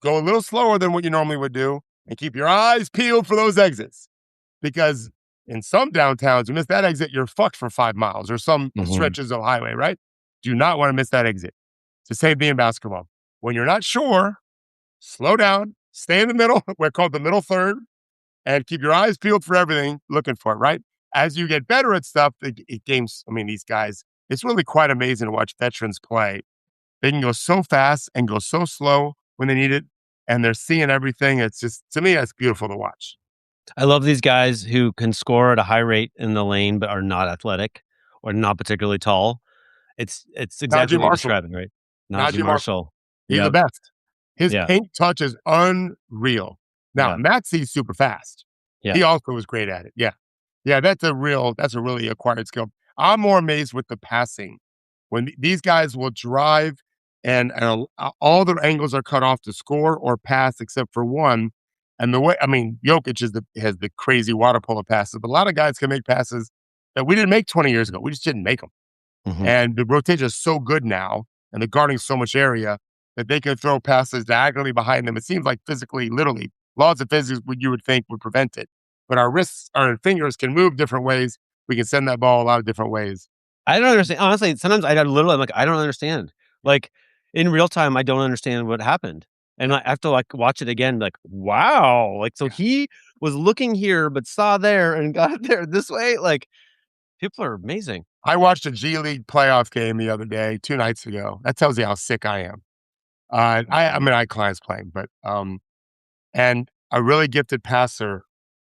go a little slower than what you normally would do and keep your eyes peeled for those exits. Because in some downtowns, you miss that exit, you're fucked for 5 miles or some Mhm. stretches of highway, right? Do not want to miss that exit. It's the same thing in basketball. When you're not sure, slow down, stay in the middle. We're called the middle third, and keep your eyes peeled for everything, looking for it, right? As you get better at stuff, games, I mean, these guys, it's really quite amazing to watch veterans play. They can go so fast and go so slow when they need it, and they're seeing everything. It's just, to me, it's beautiful to watch. I love these guys who can score at a high rate in the lane, but are not athletic or not particularly tall. It's exactly Najee what you're Marshall. describing, right? Najee Najee Marshall. Marshall. He's the Yep. best. His Yeah. paint touch is unreal. Now, Yeah. Maxey's super fast. Yeah. He also was great at it. Yeah. Yeah, that's a really acquired skill. I'm more amazed with the passing. When these guys will drive and all their angles are cut off to score or pass except for one. And the way, I mean, Jokic has the crazy water polo passes, but a lot of guys can make passes that we didn't make 20 years ago. We just didn't make them. Mhm. And the rotation is so good now, and they're guarding so much area that they can throw passes diagonally behind them. It seems like physically, literally, laws of physics what you would think would prevent it. But our wrists, our fingers can move different ways. We can send that ball a lot of different ways. I don't understand. Honestly, sometimes I got little I'm like, "I don't understand." Like, in real time, I don't understand what happened, and I have to, like, watch it again, like, "Wow!" Like, so Yeah. he was looking here, but saw there and got there this way? Like, people are amazing. I watched a G League playoff game the other day, 2 nights ago. That tells you how sick I am. I mean, I had clients playing, but and a really gifted passer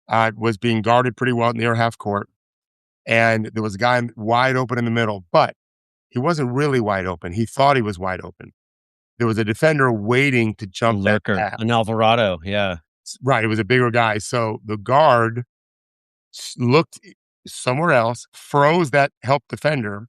was being guarded pretty well near half court, and there was a guy wide open in the middle, but he wasn't really wide open. He thought he was wide open. There was a defender waiting to A jump that lurker, pass. an Alvarado, yeah. Right, it was a bigger guy. So the guard looked somewhere else, froze that help defender.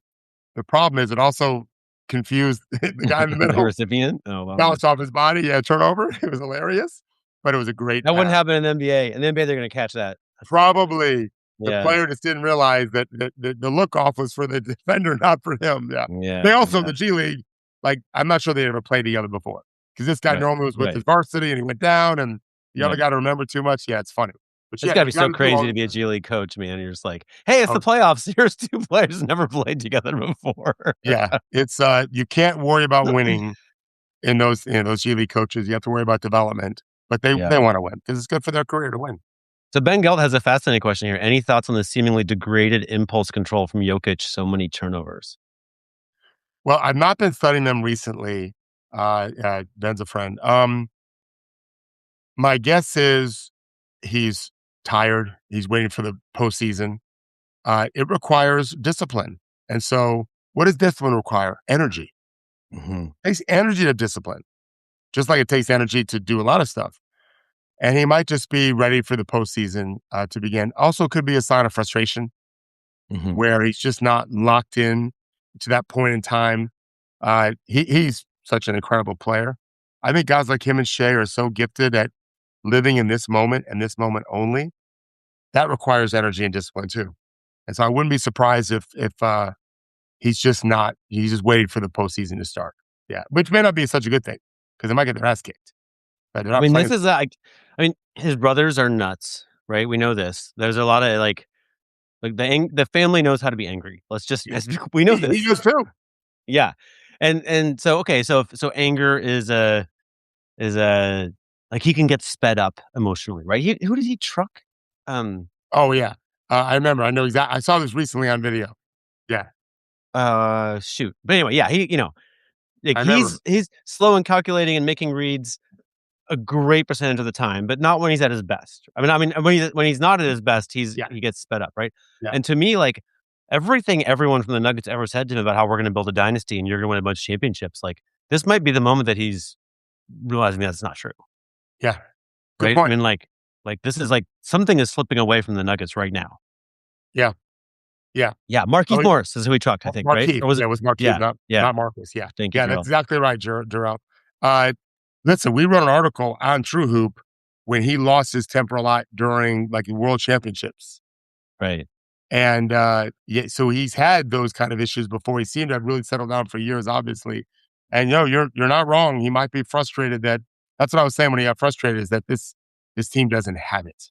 The problem is it also confused the guy in the The middle, recipient? Oh, well. bounced off his body. Yeah, turnover. It was hilarious, but it was a great That wouldn't pass. happen in the NBA. In the NBA, they're gonna catch that. Probably the Yeah. player just didn't realize that the look off was for the defender, not for him. Yeah. Yeah, They also, yeah. the G League, like, I'm not sure they ever played together before because this guy Right, normally was with his right, varsity and he went down and the other right. guy to remember too much. Yeah, it's funny. But It's yeah, gotta you be got so to do crazy all to the be a things. G League coach, man. You're just like, "Hey, it's the Oh, playoffs. Here's 2 players never played together before." yeah. It's you can't worry about winning in those G League coaches. You have to worry about development. But Yeah. they want to win because it's good for their career to win. So Ben Gelt has a fascinating question here. Any thoughts on the seemingly degraded impulse control from Jokic, so many turnovers? Well, I've not been studying them recently. Ben's a friend. My guess is he's tired. He's waiting for the postseason. It requires discipline. And so, what does discipline require? Energy. Mhm, It takes energy to discipline, just like it takes energy to do a lot of stuff. And he might just be ready for the postseason to begin. Also, could be a sign of frustration mhm. where he's just not locked in to that point in time. He's such an incredible player. I think guys like him and Shea are so gifted at living in this moment and this moment only. That requires energy and discipline too. And so I wouldn't be surprised if he's just waiting for the postseason to start. Yeah, which may not be such a good thing because they might get their ass kicked. But they're I not mean, this playing. is like I mean, his brothers are nuts, right? We know this. There's a lot of, like, the family knows how to be angry. Let's just Yeah, as we know he this. does too. Yeah. And so, okay, so anger is like, he can get sped up emotionally, right? Who does he truck? Um, Oh yeah, I remember. I know exactly. I saw this recently on video. Yeah, shoot. But anyway, yeah, like, I remember. he's slow and calculating and making reads a great percentage of the time, but not when he's at his best. I mean, when he's not at his best, Yeah, he gets sped up, right? yeah, And to me, like, everything everyone from the Nuggets ever said to him about how we're gonna build a dynasty and you're gonna win a bunch of championships, like, this might be the moment that he's realizing that's not true, yeah. Good right? I point. mean, like, this is like something is slipping away from the Nuggets right now. Yeah, yeah. Yeah, Oh, Marquise Morris is who he trucked, I think, right? Markeith. Or was Yeah, it? it was Markeith, Yeah, yeah. not Marcus. Yeah, Thank you, yeah. That's Jarrell. exactly right, Jarrell. Uh, Listen, we wrote an article on True Hoop when he lost his temper a lot during like World Championships. Right. And yeah, so he's had those kind of issues before. He seemed to have really settled down for years, obviously. And you're not wrong. He might be frustrated that That's what I was saying when he got frustrated is that this team doesn't have it,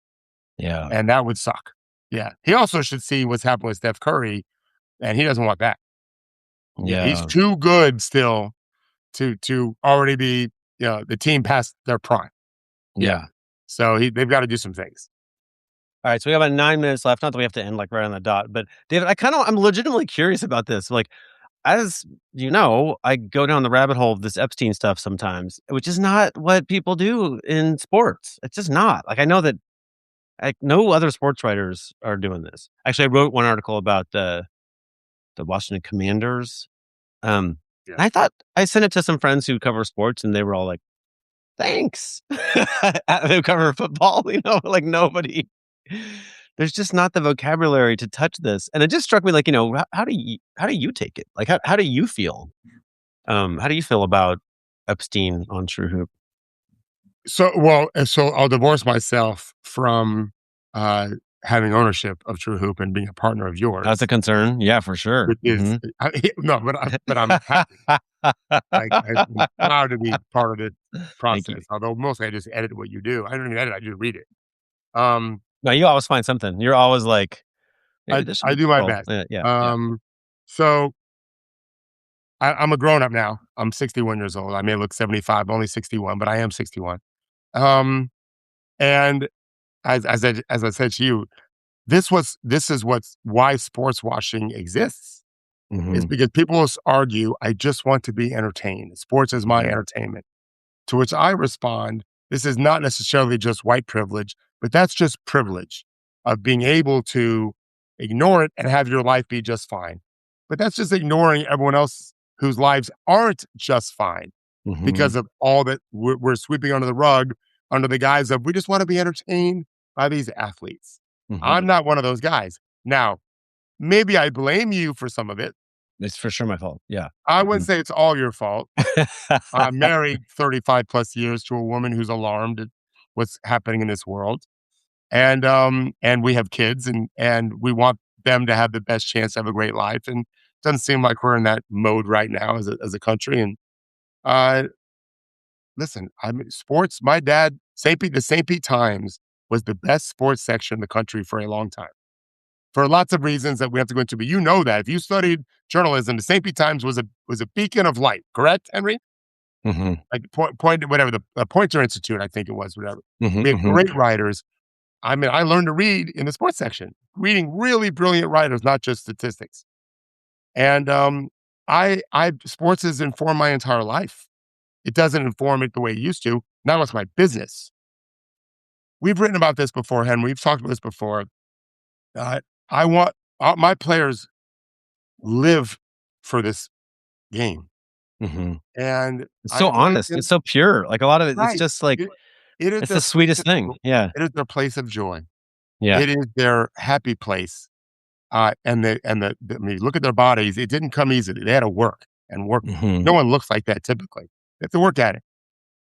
Yeah. and that would suck. Yeah. He also should see what's happened with Steph Curry, and he doesn't want that. Yeah, he's Yeah. too good still to already be, the team past their prime. Yeah. Yeah. So they've gotta do some things. All right, so we have about 9 minutes left. Not that we have to end, like, right on the dot, but, David, I'm legitimately curious about this. Like, as you know, I go down the rabbit hole of this Epstein stuff sometimes, which is not what people do in sports. It's just not. Like, I know that, like, no other sports writers are doing this. Actually, I wrote one article about the Washington Commanders. Yeah. And I thought I sent it to some friends who cover sports, and they were all like, "Thanks." Who cover football, like, nobody there's just not the vocabulary to touch this, and it just struck me like, how do you take it? Like, how do you feel? How do you feel about Epstein on True Hoop? So I'll divorce myself from, uh, having ownership of True Hoop and being a partner of That's a yours, concern? Yeah, for sure. which is Mhm. no, but I'm happy. I'm proud to be part of this Thank you. process, although mostly I just edit what you do. I don't even edit, I just read it. Um, No, you always find something. You're always like, "Maybe this should I be do my controlled." best. Yeah, yeah. Um, so I'm a grown up now. I'm 61 years old. I may look 75, only 61, but I am 61. Um, and as I said to you, this is what's why sports washing exists. Is Mhm, because people will argue, I just want to be entertained. Sports is my mhm, entertainment. To which I respond, this is not necessarily just white privilege, but that's just privilege of being able to ignore it and have your life be just fine. But that's just ignoring everyone else whose lives aren't just fine mhm, because of all that we're sweeping under the rug under the guise of we just want to be entertained by these athletes. mhm. I'm not one of those guys. Now, maybe I blame you for some of it. It's for sure my fault. Yeah. I wouldn't Mhm. say it's all your fault. I'm married 35 plus years to a woman who's alarmed at what's happening in this world. And we have kids and we want them to have the best chance to have a great life. And it doesn't seem like we're in that mode right now as a country. And uh listen, I mean sports, my dad, the St. Pete Times was the best sports section in the country for a long time. For lots of reasons that we have to go into, but you know that. If you studied journalism, the St. Pete Times was a beacon of light, correct, Henry? Mhm, Like whatever the Pointer Institute, I think it was, whatever. mhm, We had mhm. great writers. I mean, I learned to read in the sports section, reading really brilliant writers, not just statistics. And I sports has informed my entire life. It doesn't inform it the way it used to. Now it's my business. We've written about this before, Henry. We've talked about this before. Uh, I want my players live for this game, Mhm. and It's I so like honest, them. it's so pure, like, a lot of it's Right. just, like, It, it is it's their the place sweetest of thing. Yeah, it is their place of joy. yeah. It is their happy place. I mean, look at their bodies. It didn't come easily. They had to work and work. Mhm, No one looks like that typically. They have to work at it.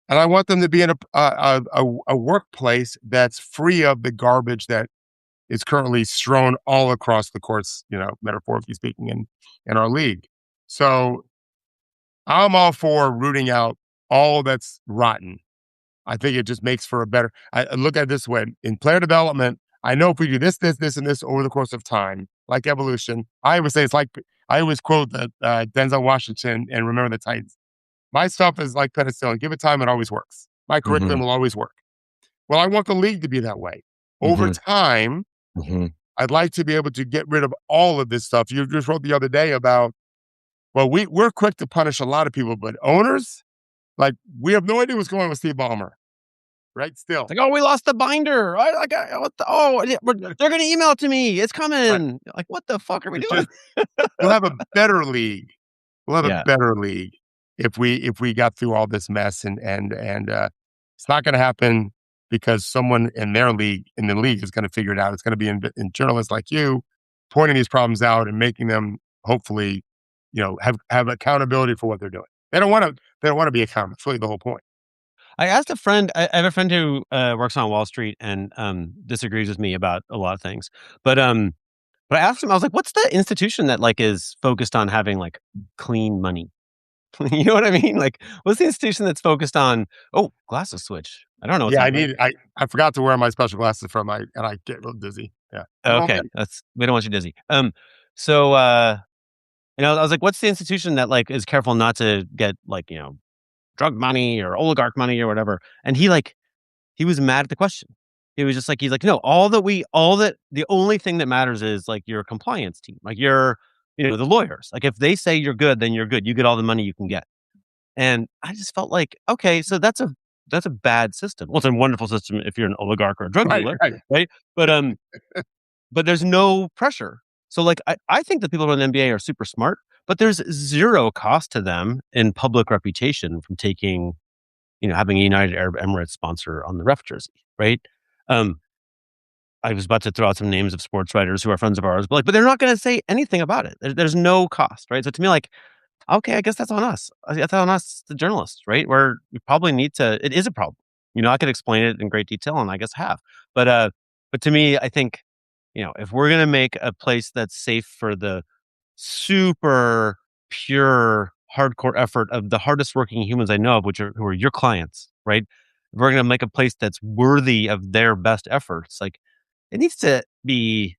And I want them to be in a workplace that's free of the garbage that is currently strewn all across the courts, metaphorically speaking, in our league. So I'm all for rooting out all that's rotten. I think it just makes for a better. I look at it this way in player development. I know if we do this, this, this, and this over the course of time, like evolution, I always say it's like I always quote that Denzel Washington and Remember the Titans. My stuff is like penicillin. Give it time, it always works. My curriculum mhm, will always work. Well, I want the league to be that way. Over mhm, time, mhm. I'd like to be able to get rid of all of this stuff. You just wrote the other day about, well, we're quick to punish a lot of people, but owners, like, we have no idea what's going on with Steve Ballmer, right? It's Still. like, "Oh, we lost the binder. What the yeah, they're gonna email it to me. It's Right. coming." Like, "What the fuck are we It's doing?" just we'll have a better league. We'll have a Yeah, better league if we got through all this mess and it's not gonna happen because someone in the league is gonna figure it out. It's gonna be in journalists like you pointing these problems out and making them hopefully, have accountability for what they're doing. They don't wanna be accountable. That's really the whole point. I asked a friend. I have a friend who, works on Wall Street and, disagrees with me about a lot of things, but, I asked him, I was like, "What's the institution that, like, is focused on having, like, clean money?" You know what I mean? Like, what's the institution that's focused on, "Oh, glasses switch. I don't know what's Yeah, happening." I forgot to wear my special glasses from my and I get real dizzy. Yeah. Oh, Okay, man. that's we don't want you dizzy. So, I was like, "What's the institution that, like, is careful not to get, like, drug money or oligarch money or whatever?" And he was mad at the question. He was just like, he's like, "No, all that the only thing that matters is, like, your compliance team, like, the lawyers. Like, if they say you're good, then you're good. You get all the money you can get." And I just felt like, okay, so that's a bad system. Well, it's a wonderful system if you're an oligarch or a drug Right, dealer, right. right? But there's no pressure. So, like, I think the people in the NBA are super smart, but there's zero cost to them in public reputation from having a United Arab Emirates sponsor on the ref jersey, right? Um, I was about to throw out some names of sports writers who are friends of ours, but they're not going to say anything about it. There's no cost, right? So to me, like, okay, I guess that's on us. That's on us, the journalists, right? Where we probably need to. It is a problem. I could explain it in great detail, and I guess have. But to me, I think if we're gonna make a place that's safe for the super pure, hardcore effort of the hardest working humans I know of, who are your clients, right? If we're gonna make a place that's worthy of their best efforts, like it needs to be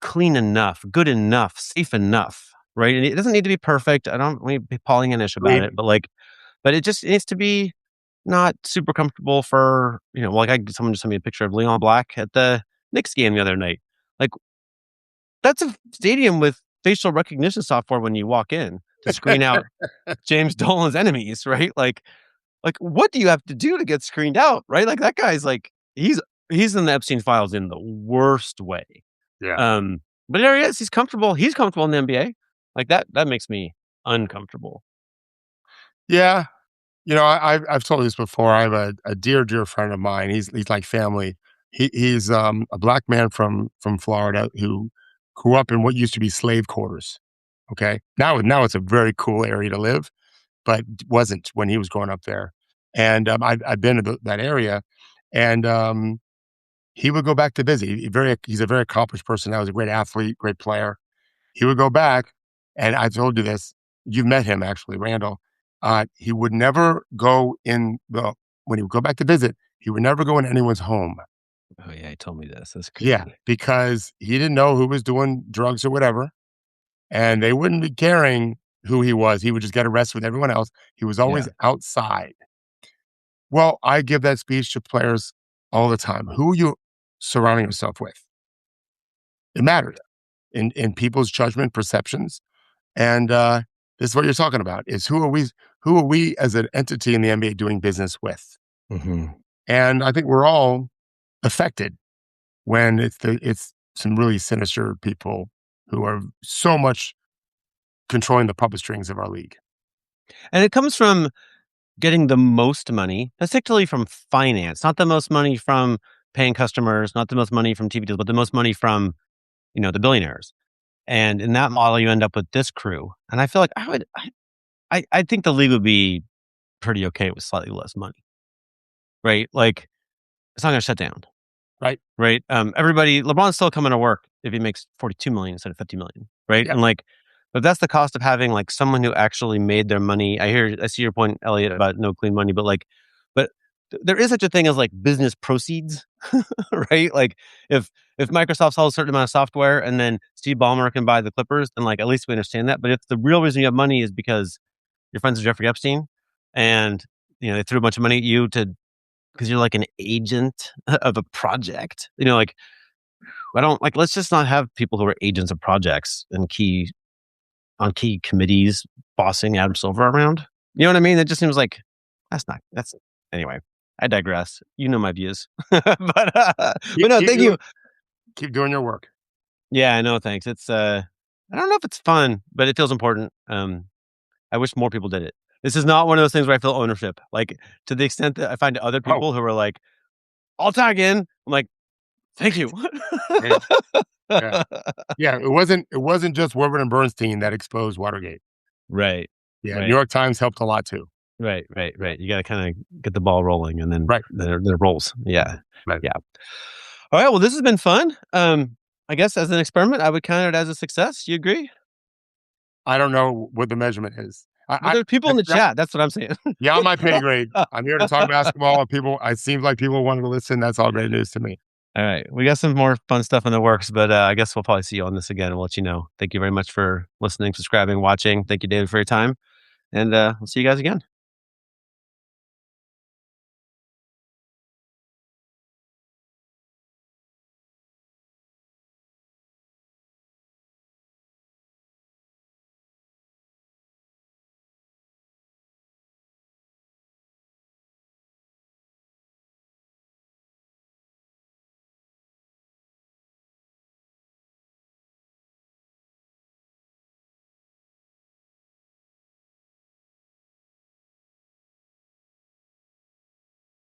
clean enough, good enough, safe enough, right? And it doesn't need to be perfect. I don't want to be Pollyannish about Agreed. it, but it just needs to be not super comfortable for, like someone just sent me a picture of Leon Black at the Knicks game the other night. Like, that's a stadium with facial recognition software when you walk in to screen out James Dolan's enemies, right? Like what do you have to do to get screened out, right? Like that guy's like he's in the Epstein files in the worst way. Yeah. Um, but there he is. He's comfortable. He's comfortable in the NBA. Like that makes me uncomfortable. Yeah. I've told you this before. I have a dear, dear friend of mine. He's like family. He's a black man from Florida who grew up in what used to be slave quarters. Okay. Now it's a very cool area to live, but wasn't when he was growing up there. And I've been to that area, and he would go back to visit. He's a very accomplished person. Now he's a great athlete, great player. He would go back, and I told you this. You've met him actually, Randall. He would never go in the when he would go back to visit. He would never go in anyone's home. Oh yeah, he told me this. That's Yeah, crazy. because he didn't know who was doing drugs or whatever, and they wouldn't be caring who he was. He would just get arrested with everyone else. He was Yeah. always outside. Well, I give that speech to players all the time. Who are you surrounding yourself with? It matters in people's judgment, perceptions, and this is what you're talking about: is who are we as an entity in the NBA doing business with? Hmm. And I think we're all affected when it's some really sinister people who are so much controlling the puppet strings of our league. And it comes from getting the most money, particularly from finance, not the most money from paying customers, not the most money from TV deals, but the most money from, the billionaires. And in that model, you end up with this crew. And I feel like I think the league would be pretty okay with slightly less money, right? Like it's not going to shut down, Right? right? LeBron's still coming to work if he makes 42 million instead of 50 million, right? Yeah. And like, but that's the cost of having like someone who actually made their money. I see your point, Elliot, about no clean money, but there is such a thing as like business proceeds, right? Like if if Microsoft sells a certain amount of software and then Steve Ballmer can buy the Clippers, then like at least we understand that. But if the real reason you have money is because you're friends with Jeffrey Epstein and they threw a bunch of money at you to because you're like an agent of a project, like I don't like let's just not have people who are agents of projects and key committees bossing Adam Silver around. You know what I mean? It just seems like that's anyway. I digress. You know my views, but Keep no, keep thank you. doing keep doing your work. Yeah, I know. Thanks. It's I don't know if it's fun, but it feels important. I wish more people did it. This is not one of those things where I feel ownership. Like to the extent that I find other Oh, people who are like, "I'll tag in." I'm like, "Thank you." yeah, yeah, yeah. It wasn't just Woodward and Bernstein that exposed Watergate. Right, Yeah, New right, York Times helped a lot too. right. You got to kind of get the ball rolling, and then Right, then it rolls. Yeah, right. yeah. All right. Well, this has been fun. I guess as an experiment, I would count it as a success. You agree? I don't know what the measurement is. But there's people in the that chat, that's what I'm saying. beyond my pay grade. I'm here to talk basketball, and people. It seems like people wanted to listen. That's all great news to me. Alright, we got some more fun stuff in the works, but, I guess we'll probably see you on this again, and we'll let you know. Thank you very much for listening, subscribing, watching. Thank you, David, for your time, and, we'll see you guys again.